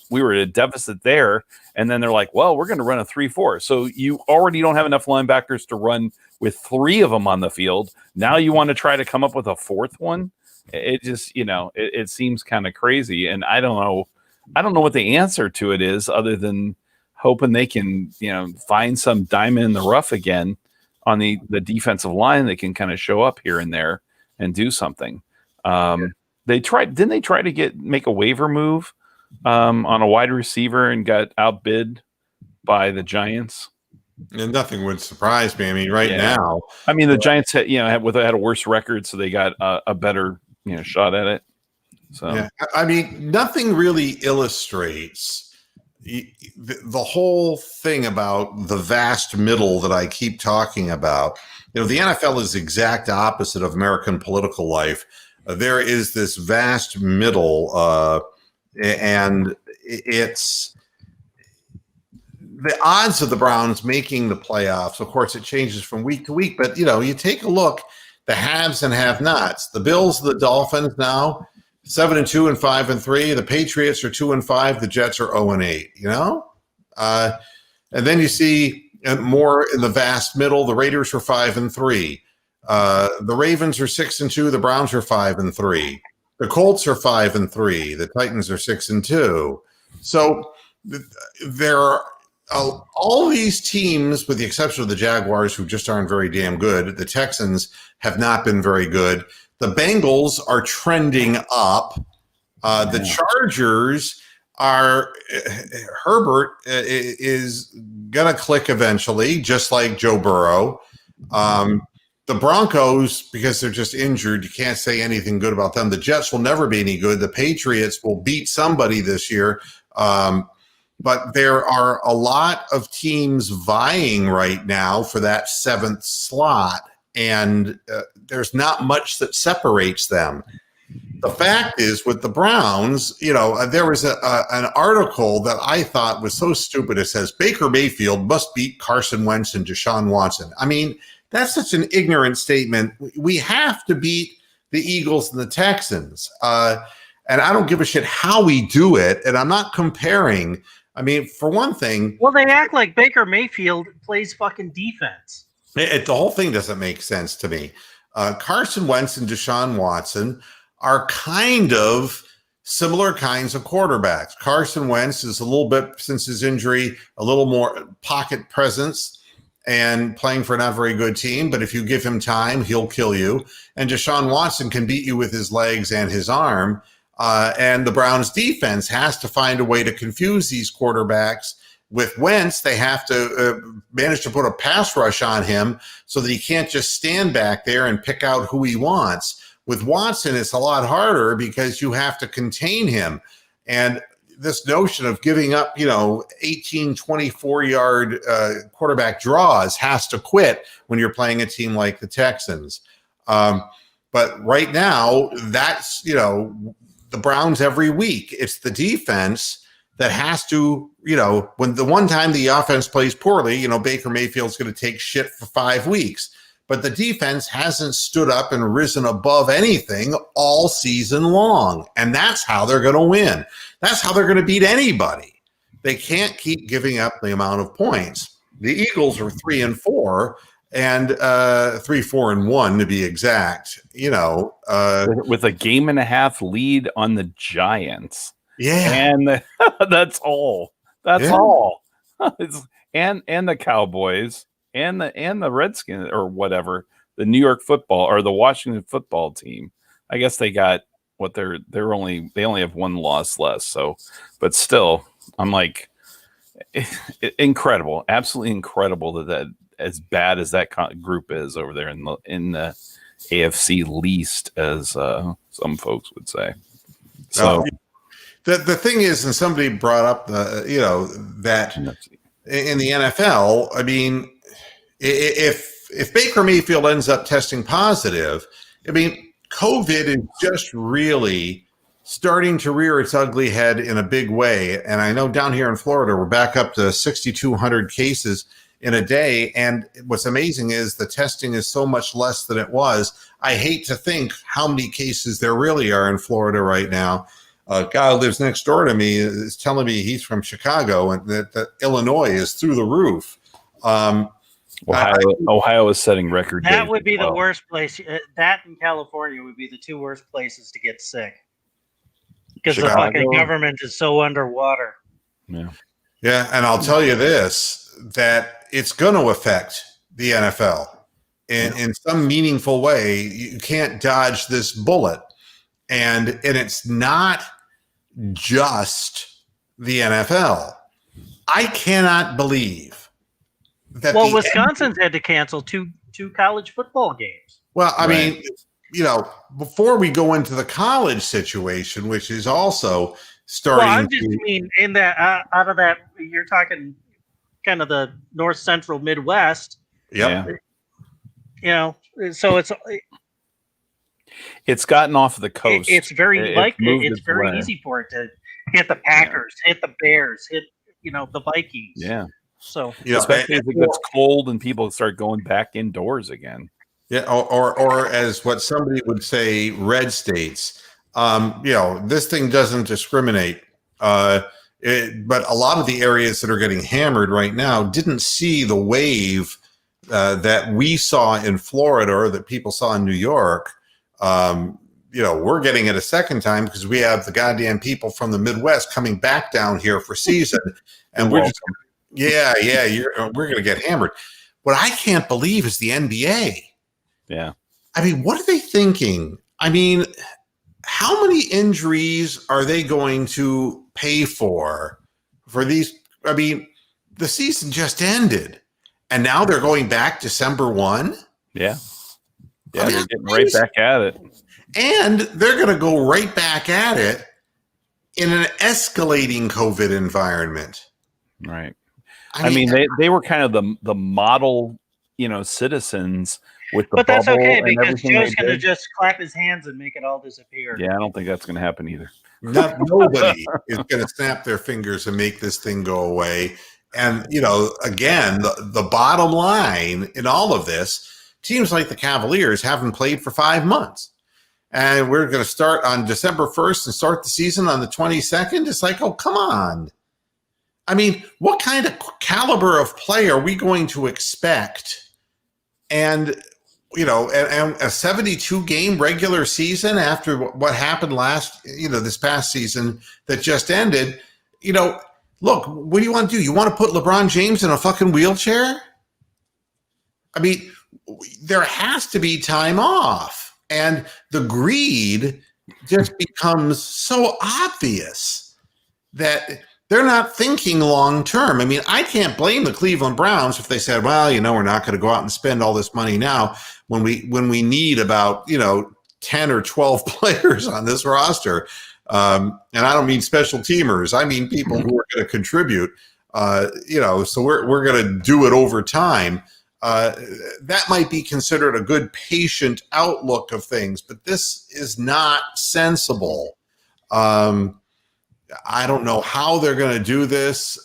we were at a deficit there. And then they're like, well, we're going to run a 3-4. So you already don't have enough linebackers to run with 3 of them on the field. Now you want to try to come up with a 4th one. It just, it seems kind of crazy. And I don't know what the answer to it is other than hoping they can, find some diamond in the rough again on the defensive line that can kind of show up here and there and do something. Didn't they try to make a waiver move on a wide receiver and got outbid by the Giants. And nothing would surprise me. I mean, right Yeah. now, I mean, the Giants had a worse record, so they got a better shot at it. So yeah, I mean, nothing really illustrates the whole thing about the vast middle that I keep talking about. The NFL is the exact opposite of American political life. There is this vast middle, and it's the odds of the Browns making the playoffs. Of course, it changes from week to week, but you take a look, the haves and have-nots. The Bills, the Dolphins now 7-2 and 5-3. The Patriots are 2-5. The Jets are 0-8. And then you see more in the vast middle. The Raiders are 5-3. The Ravens are 6-2. The Browns are 5-3. The Colts are 5-3. The Titans are 6-2. So there are all these teams, with the exception of the Jaguars, who just aren't very damn good. The Texans have not been very good. The Bengals are trending up. The Chargers are Herbert is gonna click eventually, just like Joe Burrow. The Broncos, because they're just injured, you can't say anything good about them. The Jets will never be any good. The Patriots will beat somebody this year. But there are a lot of teams vying right now for that seventh slot, and there's not much that separates them. The fact is, with the Browns, there was an article that I thought was so stupid. It says Baker Mayfield must beat Carson Wentz and Deshaun Watson. I mean, that's such an ignorant statement. We have to beat the Eagles and the Texans. And I don't give a shit how we do it. And I'm not comparing. I mean, for one thing. Well, they act like Baker Mayfield plays fucking defense. The whole thing doesn't make sense to me. Carson Wentz and Deshaun Watson are kind of similar kinds of quarterbacks. Carson Wentz is a little bit, since his injury, a little more pocket presence and playing for a not very good team. But if you give him time, he'll kill you. And Deshaun Watson can beat you with his legs and his arm. And the Browns defense has to find a way to confuse these quarterbacks. With Wentz, they have to manage to put a pass rush on him so that he can't just stand back there and pick out who he wants. With Watson, it's a lot harder because you have to contain him. And this notion of giving up, 18, 24-yard quarterback draws has to quit when you're playing a team like the Texans. But right now, that's, the Browns every week. It's the defense that has to, when the one time the offense plays poorly, Baker Mayfield's going to take shit for 5 weeks. But the defense hasn't stood up and risen above anything all season long. And that's how they're going to win. That's how they're going to beat anybody. They can't keep giving up the amount of points. The Eagles are 3-4 and 3-4-1 to be exact, with a game and a half lead on the Giants. Yeah. And that's all. That's all. and the Cowboys. And the Redskins or whatever, the New York football or the Washington football team. I guess they got what they only have one loss less. So, but still, I'm like, incredible, absolutely incredible that as bad as that group is over there in the AFC least, as some folks would say. So the thing is, and somebody brought up that in the NFL, I mean. If Baker Mayfield ends up testing positive, I mean, COVID is just really starting to rear its ugly head in a big way. And I know down here in Florida, we're back up to 6,200 cases in a day. And what's amazing is the testing is so much less than it was. I hate to think how many cases there really are in Florida right now. A guy who lives next door to me is telling me he's from Chicago and that Illinois is through the roof. Ohio is setting record. That would be the worst place. That and California would be the two worst places to get sick because the fucking government is so underwater. Yeah. Yeah. And I'll tell you this, that it's going to affect the NFL in some meaningful way. You can't dodge this bullet. And it's not just the NFL. I cannot believe that. Well, Wisconsin's had to cancel two college football games. Well, I Right. mean, before we go into the college situation, which is also starting. Well, I just mean in that out of that, you're talking kind of the north central Midwest. Yep. So It's gotten off the coast. it's very moved it's its very way. easy for it to hit the Packers, hit the Bears, hit the Vikings. Yeah, So especially as it gets cold and people start going back indoors again. Yeah, or as what somebody would say, red states. This thing doesn't discriminate. But a lot of the areas that are getting hammered right now didn't see the wave that we saw in Florida or that people saw in New York. We're getting it a second time because we have the goddamn people from the Midwest coming back down here for season, and we're going to get hammered. What I can't believe is the NBA. Yeah. I mean, what are they thinking? I mean, how many injuries are they going to pay for these? I mean, the season just ended, and now they're going back December 1. Yeah. Yeah, I mean, they're getting right back at it. And they're going to go right back at it in an escalating COVID environment. Right. I mean, they were kind of the model, citizens with the but that's bubble okay and because everything Joe's they going to did. just clap his hands and make it all disappear. Yeah, I don't think that's going to happen either. Nobody is going to snap their fingers and make this thing go away. And, again, the bottom line in all of this, teams like the Cavaliers haven't played for 5 months. And we're going to start on December 1st and start the season on the 22nd. It's like, oh, come on. I mean, what kind of caliber of play are we going to expect? And, and a 72-game regular season after what happened this past season that just ended, look, what do you want to do? You want to put LeBron James in a fucking wheelchair? I mean, there has to be time off. And the greed just becomes so obvious that they're not thinking long term. I mean, I can't blame the Cleveland Browns if they said, well, we're not going to go out and spend all this money now when we need about, 10 or 12 players on this roster. And I don't mean special teamers. I mean people who are going to contribute, so we're going to do it over time. That might be considered a good patient outlook of things, but this is not sensible. I don't know how they're going to do this.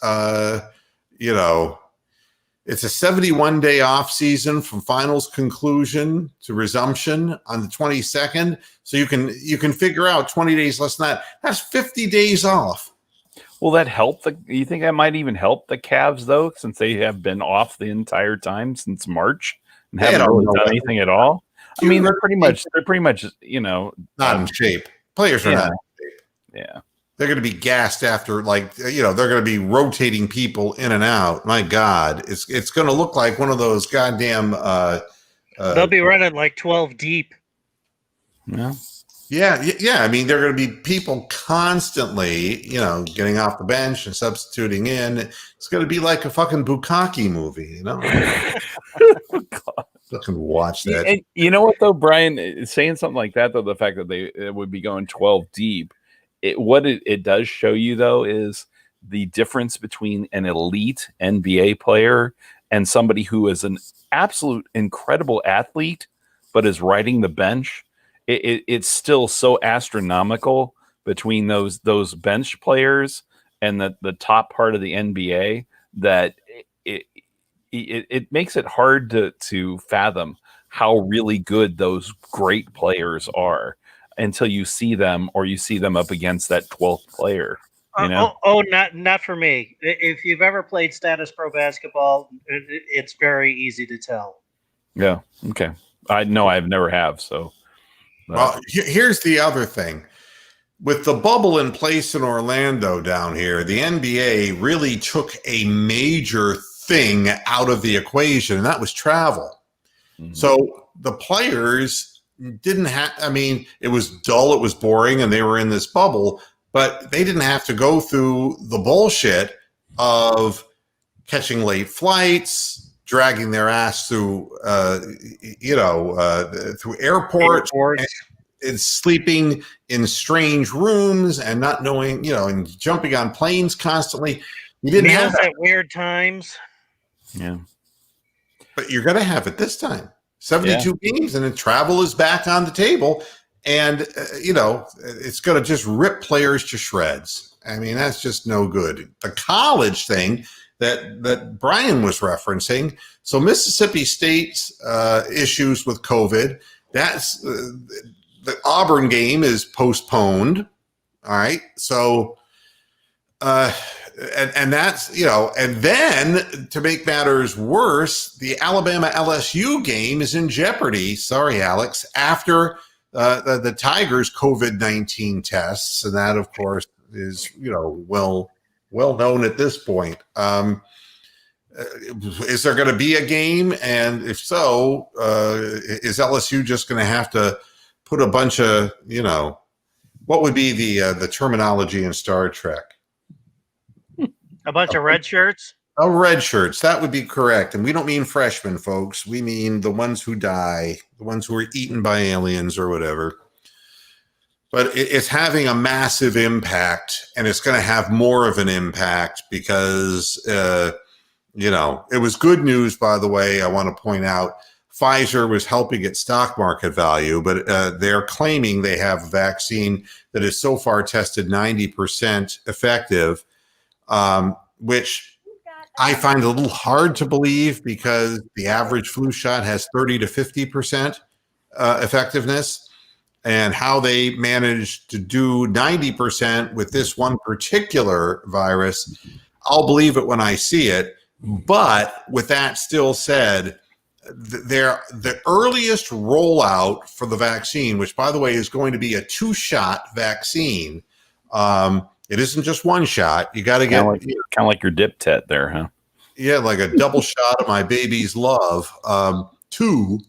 It's a 71-day off season from finals conclusion to resumption on the 22nd. So you can figure out 20 days less than that. That's 50 days off. Will that help? You think that might even help the Cavs though, since they have been off the entire time since March and haven't really done anything at all? I mean, they're pretty much, not in shape. Players are not in shape. Yeah. They're going to be gassed after, they're going to be rotating people in and out. My God, it's going to look like one of those goddamn. They'll be running like 12 deep. Yeah. Yeah. I mean, there are going to be people constantly, getting off the bench and substituting in. It's going to be like a fucking Bukkake movie, Fucking watch that. And you know what though, Brian, saying something like that though, the fact that they would be going 12 deep, what it does show you though is the difference between an elite NBA player and somebody who is an absolute incredible athlete but is riding the bench. It's still so astronomical between those bench players and the top part of the NBA that it makes it hard to fathom how really good those great players are until you see them or you see them up against that 12th player. Not for me. If you've ever played status pro basketball, it's very easy to tell. Yeah. Okay. I know I've never have. So. Well, here's the other thing. With the bubble in place in Orlando down here, the NBA really took a major thing out of the equation, and that was travel. Mm-hmm. So the players didn't have, it was dull, it was boring, and they were in this bubble. but they didn't have to go through the bullshit of catching late flights, dragging their ass through, through airports. And sleeping in strange rooms and not knowing, and jumping on planes constantly. You didn't have Meals that. at weird times. Yeah. But you're going to have it this time. 72 games, and then travel is back on the table. And, it's going to just rip players to shreds. I mean, that's just no good. The college thing that Brian was referencing. So Mississippi State's issues with COVID, that's the Auburn game is postponed. All right. So, and that's, and then to make matters worse, the Alabama LSU game is in jeopardy. Sorry, Alex, after the Tigers COVID-19 tests. And that, of course, is, well known at this point. Is there going to be a game? And if so, is LSU just going to have to put a bunch of, what would be the terminology in Star Trek? A bunch of red shirts. Oh, red shirts. That would be correct. And we don't mean freshmen, folks. We mean the ones who die, the ones who are eaten by aliens or whatever. But it's having a massive impact, and it's going to have more of an impact because, it was good news, by the way. I want to point out Pfizer was helping its stock market value, but they're claiming they have a vaccine that is so far tested 90% effective, which I find a little hard to believe because the average flu shot has 30 to 50% effectiveness. And how they managed to do 90% with this one particular virus, I'll believe it when I see it. But with that still said, the earliest rollout for the vaccine, which, by the way, is going to be a 2-shot vaccine. It isn't just one shot. You got to get kind of like your dip tet there, huh? Yeah, like a double shot of my baby's love. Two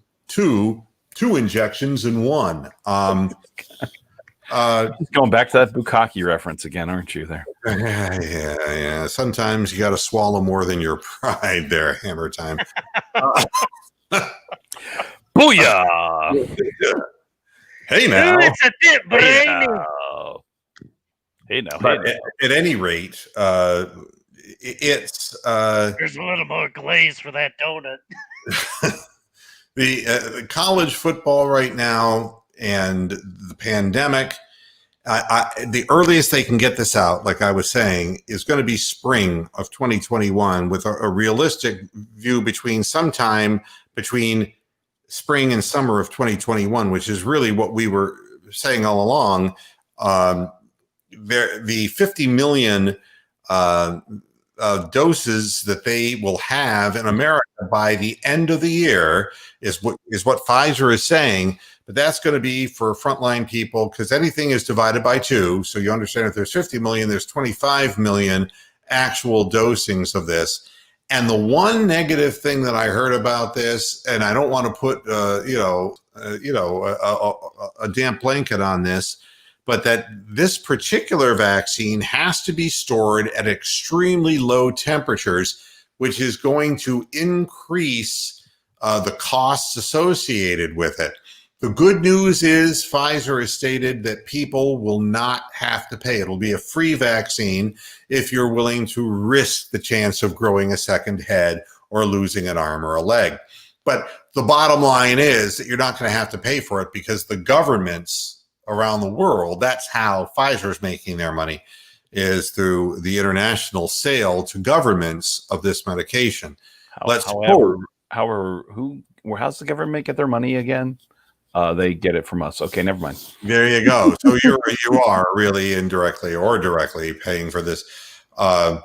injections in one. Going back to that Bukkake reference again, aren't you there? Yeah. Sometimes you got to swallow more than your pride there, Hammer Time. Booyah! Hey now. Ooh, it's a dip, brainy. Hey now. But at any rate, it's There's a little more glaze for that donut. the college football right now and the pandemic. The earliest they can get this out, like I was saying, is going to be spring of 2021 with a realistic view sometime between spring and summer of 2021, which is really what we were saying all along. The 50 million doses that they will have in America by the end of the year is what Pfizer is saying. But that's going to be for frontline people because anything is divided by 2. So you understand if there's 50 million, there's 25 million actual dosings of this. And the one negative thing that I heard about this, and I don't want to put a damp blanket on this, but that this particular vaccine has to be stored at extremely low temperatures, which is going to increase the costs associated with it. The good news is Pfizer has stated that people will not have to pay. It'll be a free vaccine if you're willing to risk the chance of growing a second head or losing an arm or a leg. But the bottom line is that you're not going to have to pay for it because the governments around the world, that's how Pfizer's making their money, is through the international sale to governments of this medication. How's the government get their money again? They get it from us. Okay, never mind. There you go. So you are really indirectly or directly paying for this. But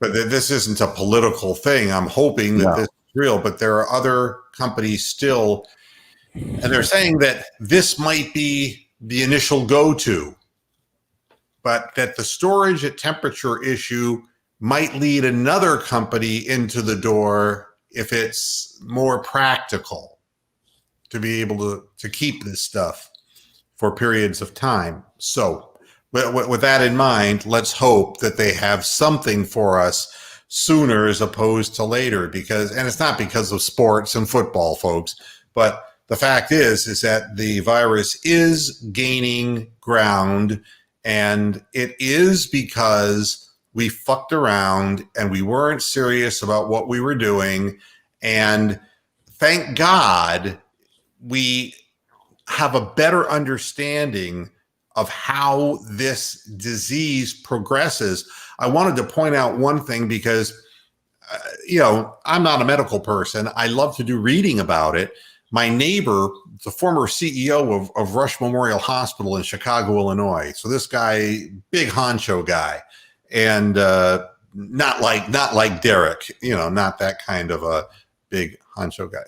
this isn't a political thing. I'm hoping that this is real, but there are other companies still, and they're saying that this might be the initial go-to, but that the storage at temperature issue might lead another company into the door if it's more practical to be able to keep this stuff for periods of time. So with that in mind, let's hope that they have something for us sooner as opposed to later, because, and it's not because of sports and football, folks, but the fact is that the virus is gaining ground, and it is because we fucked around and we weren't serious about what we were doing. And thank God we have a better understanding of how this disease progresses. I wanted to point out one thing because, I'm not a medical person. I love to do reading about it. My neighbor, the former CEO of Rush Memorial Hospital in Chicago, Illinois. So this guy, big honcho guy, and not like Derek, not that kind of a big honcho guy.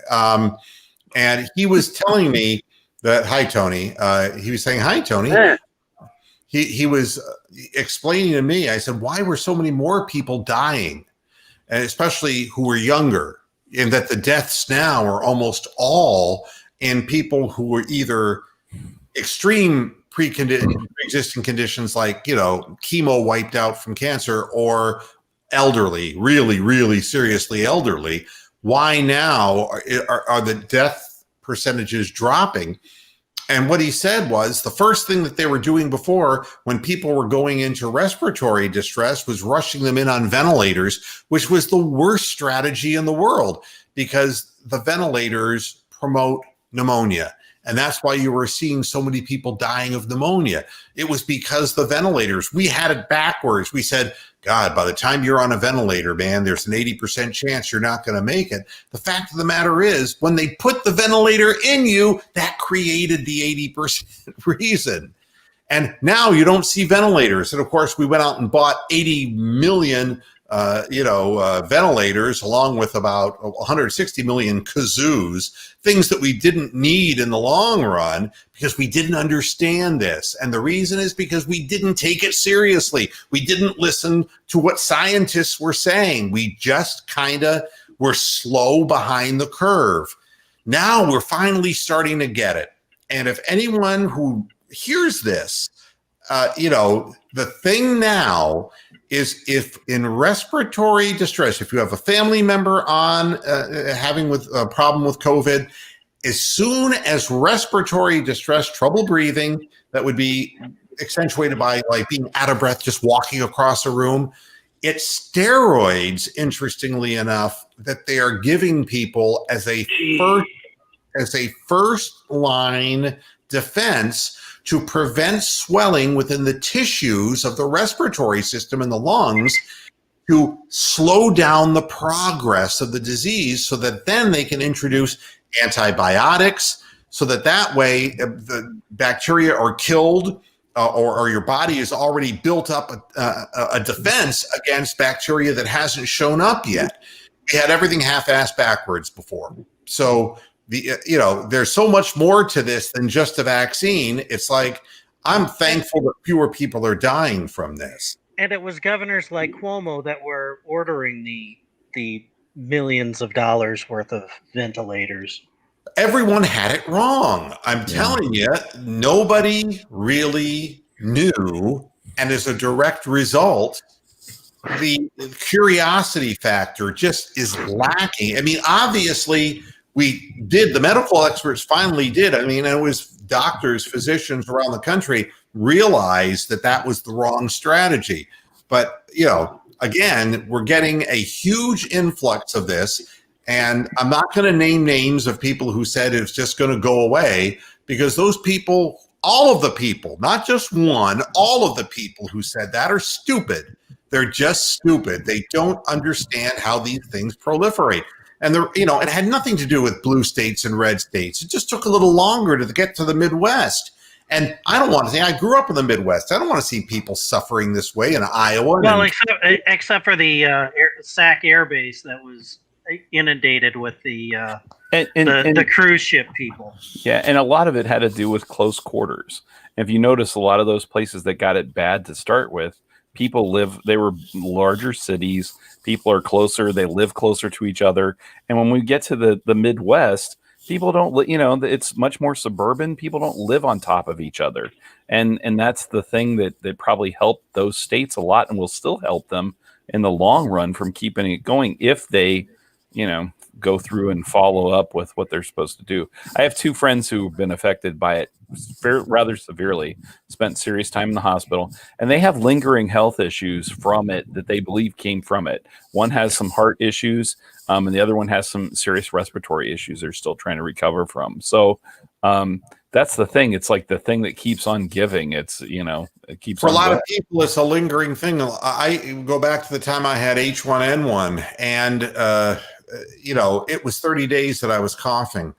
And he was telling me that, hi, Tony. He was saying, hi, Tony. Yeah. He was explaining to me, I said, why were so many more people dying, and especially who were younger? And that the deaths now are almost all in people who were either extreme pre-existing conditions like, chemo wiped out from cancer, or elderly, really, really seriously elderly. Why now are the death percentages dropping? And what he said was the first thing that they were doing before, when people were going into respiratory distress, was rushing them in on ventilators, which was the worst strategy in the world, because the ventilators promote pneumonia. And that's why you were seeing so many people dying of pneumonia. It was because the ventilators, we had it backwards. We said, God, by the time you're on a ventilator, man, there's an 80% chance you're not going to make it. The fact of the matter is, when they put the ventilator in you, that created the 80% reason. And now you don't see ventilators. And of course, we went out and bought 80 million ventilators, along with about 160 million kazoos, things that we didn't need in the long run because we didn't understand this. And the reason is because we didn't take it seriously. We didn't listen to what scientists were saying. We just kind of were slow behind the curve. Now we're finally starting to get it. And if anyone who hears this, the thing now is, if in respiratory distress, if you have a family member on having with a problem with COVID, as soon as respiratory distress, trouble breathing, that would be accentuated by like being out of breath, just walking across a room, it's steroids, interestingly enough, that they are giving people as a first line defense to prevent swelling within the tissues of the respiratory system in the lungs, to slow down the progress of the disease, so that then they can introduce antibiotics, so that way the bacteria are killed, or your body has already built up a defense against bacteria that hasn't shown up yet. We had everything half-assed backwards before. So there's so much more to this than just a vaccine. It's like, I'm thankful that fewer people are dying from this. And it was governors like Cuomo that were ordering the millions of dollars worth of ventilators. Everyone had it wrong. I'm telling you, nobody really knew. And as a direct result, the curiosity factor just is lacking. I mean, obviously, the medical experts finally did. I mean, it was doctors, physicians around the country realized that was the wrong strategy. But, again, we're getting a huge influx of this. And I'm not going to name names of people who said it's just going to go away, because those people, all of the people, not just one, all of the people who said that are stupid. They're just stupid. They don't understand how these things proliferate. And it had nothing to do with blue states and red states. It just took a little longer to get to the Midwest. And I don't want to say, I grew up in the Midwest. I don't want to see people suffering this way in Iowa. Well, except for the Sac Air Base that was inundated with the cruise ship people. Yeah, and a lot of it had to do with close quarters. If you notice, a lot of those places that got it bad to start with, they were larger cities. People are closer. They live closer to each other. And when we get to the Midwest, people don't it's much more suburban. People don't live on top of each other, and that's the thing that probably helped those states a lot and will still help them in the long run from keeping it going if they go through and follow up with what they're supposed to do. I have two friends who've been affected by it rather severely, spent serious time in the hospital, and they have lingering health issues from it that they believe came from it. One has some heart issues, and the other one has some serious respiratory issues they're still trying to recover from. So that's the thing. It's like the thing that keeps on giving. It's, it keeps For on a lot going. of people, it's a lingering thing. I go back to the time I had H1N1, and it was 30 days that I was coughing,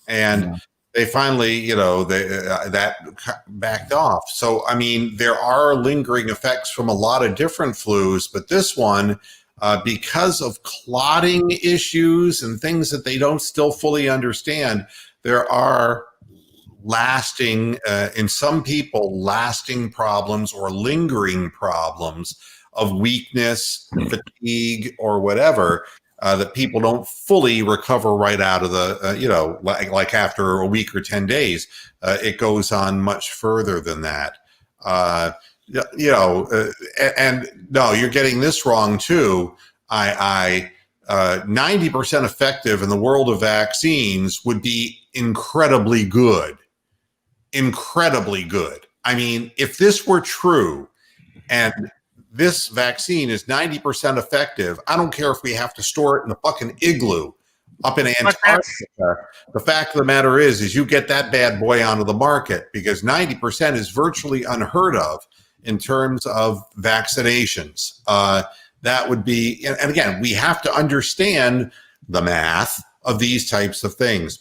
and they finally, that backed off. So, I mean, there are lingering effects from a lot of different flus, but this one, because of clotting issues and things that they don't still fully understand, there are lasting, in some people, lasting problems or lingering problems of weakness, fatigue, or whatever. That people don't fully recover right out of the, like after a week or 10 days. It goes on much further than that. And no, you're getting this wrong too. 90% effective in the world of vaccines would be incredibly good. Incredibly good. I mean, if this were true and this vaccine is 90% effective, I don't care if we have to store it in a fucking igloo up in Antarctica. The fact of the matter is you get that bad boy onto the market, because 90% is virtually unheard of in terms of vaccinations. That would be, and again, we have to understand the math of these types of things.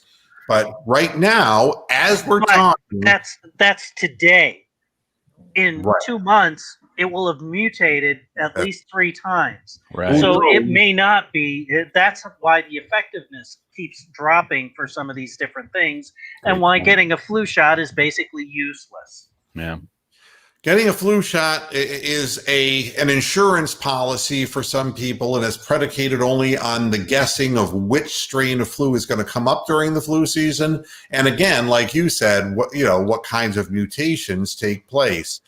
But right now, as we're talking, that's today. In 2 months, it will have mutated at least 3 times. Right. So it may not be. That's why the effectiveness keeps dropping for some of these different things, and why getting a flu shot is basically useless. Yeah. Getting a flu shot is an insurance policy for some people, and it's predicated only on the guessing of which strain of flu is going to come up during the flu season. And again, like you said, what kinds of mutations take place.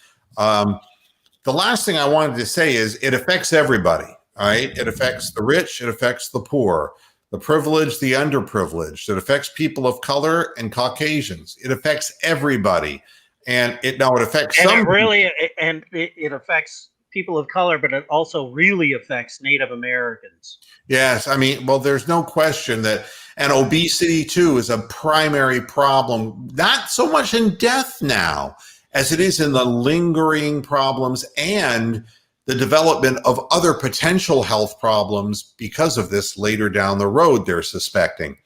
The last thing I wanted to say is it affects everybody, all right? It affects the rich, it affects the poor, the privileged, the underprivileged. It affects people of color and Caucasians. It affects everybody. And it affects some. It affects people of color, but it also really affects Native Americans. Yes, I mean, well, there's no question that, and obesity too is a primary problem, not so much in death now as it is in the lingering problems and the development of other potential health problems because of this later down the road, they're suspecting.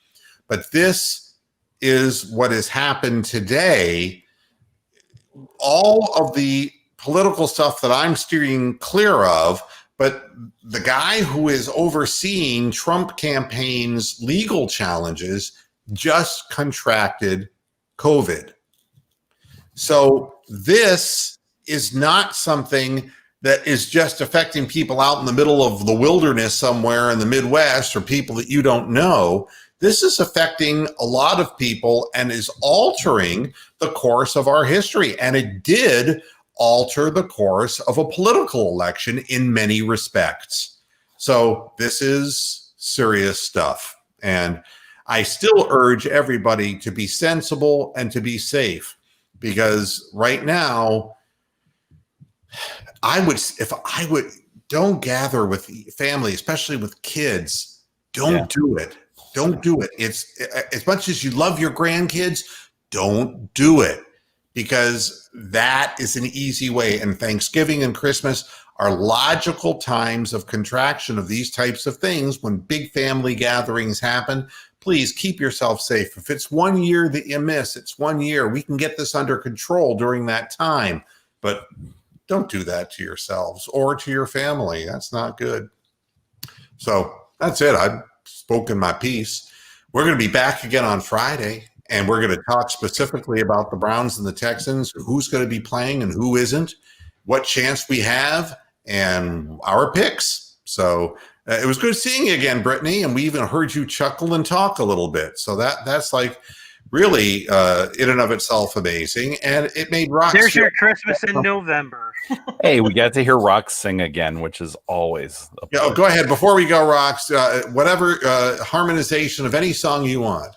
But this is what has happened today. All of the political stuff that I'm steering clear of, but the guy who is overseeing Trump campaign's legal challenges just contracted COVID. So this is not something that is just affecting people out in the middle of the wilderness somewhere in the Midwest or people that you don't know. This is affecting a lot of people and is altering the course of our history. And it did alter the course of a political election in many respects. So this is serious stuff. And I still urge everybody to be sensible and to be safe, because right now, don't gather with family, especially with kids. Don't do it. Don't do it. It's as much as you love your grandkids, don't do it, because that is an easy way. And Thanksgiving and Christmas are logical times of contraction of these types of things. When big family gatherings happen, please keep yourself safe. If it's 1 year that you miss, it's 1 year. We can get this under control during that time, but don't do that to yourselves or to your family. That's not good. So that's it. I've spoken my piece. We're going to be back again on Friday, and we're going to talk specifically about the Browns and the Texans, who's going to be playing and who isn't, what chance we have, and our picks. So It was good seeing you again, Brittany, and we even heard you chuckle and talk a little bit. So that's like really in and of itself amazing, and it made Rox. There's your Christmas in November. Hey, we got to hear Rox sing again, which is always a Yeah, go ahead. Before we go, Rox, whatever harmonization of any song you want.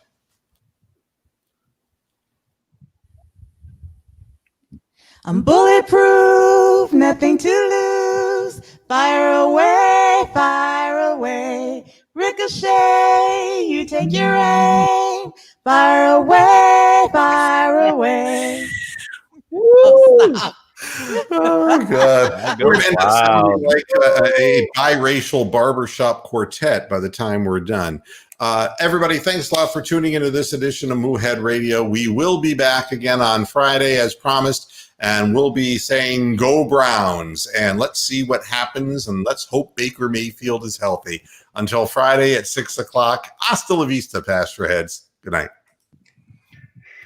I'm bulletproof, nothing to lose. Fire away, ricochet. You take your aim. Fire away. Oh, stop. Oh, God. We're going to end up sounding Wow. like a biracial barbershop quartet by the time we're done. Everybody, thanks a lot for tuning into this edition of Moohead Radio. We will be back again on Friday as promised, and we'll be saying go Browns, and let's see what happens, and let's hope Baker Mayfield is healthy. Until Friday at 6 o'clock, hasta la vista, Pastor Heads. Good night.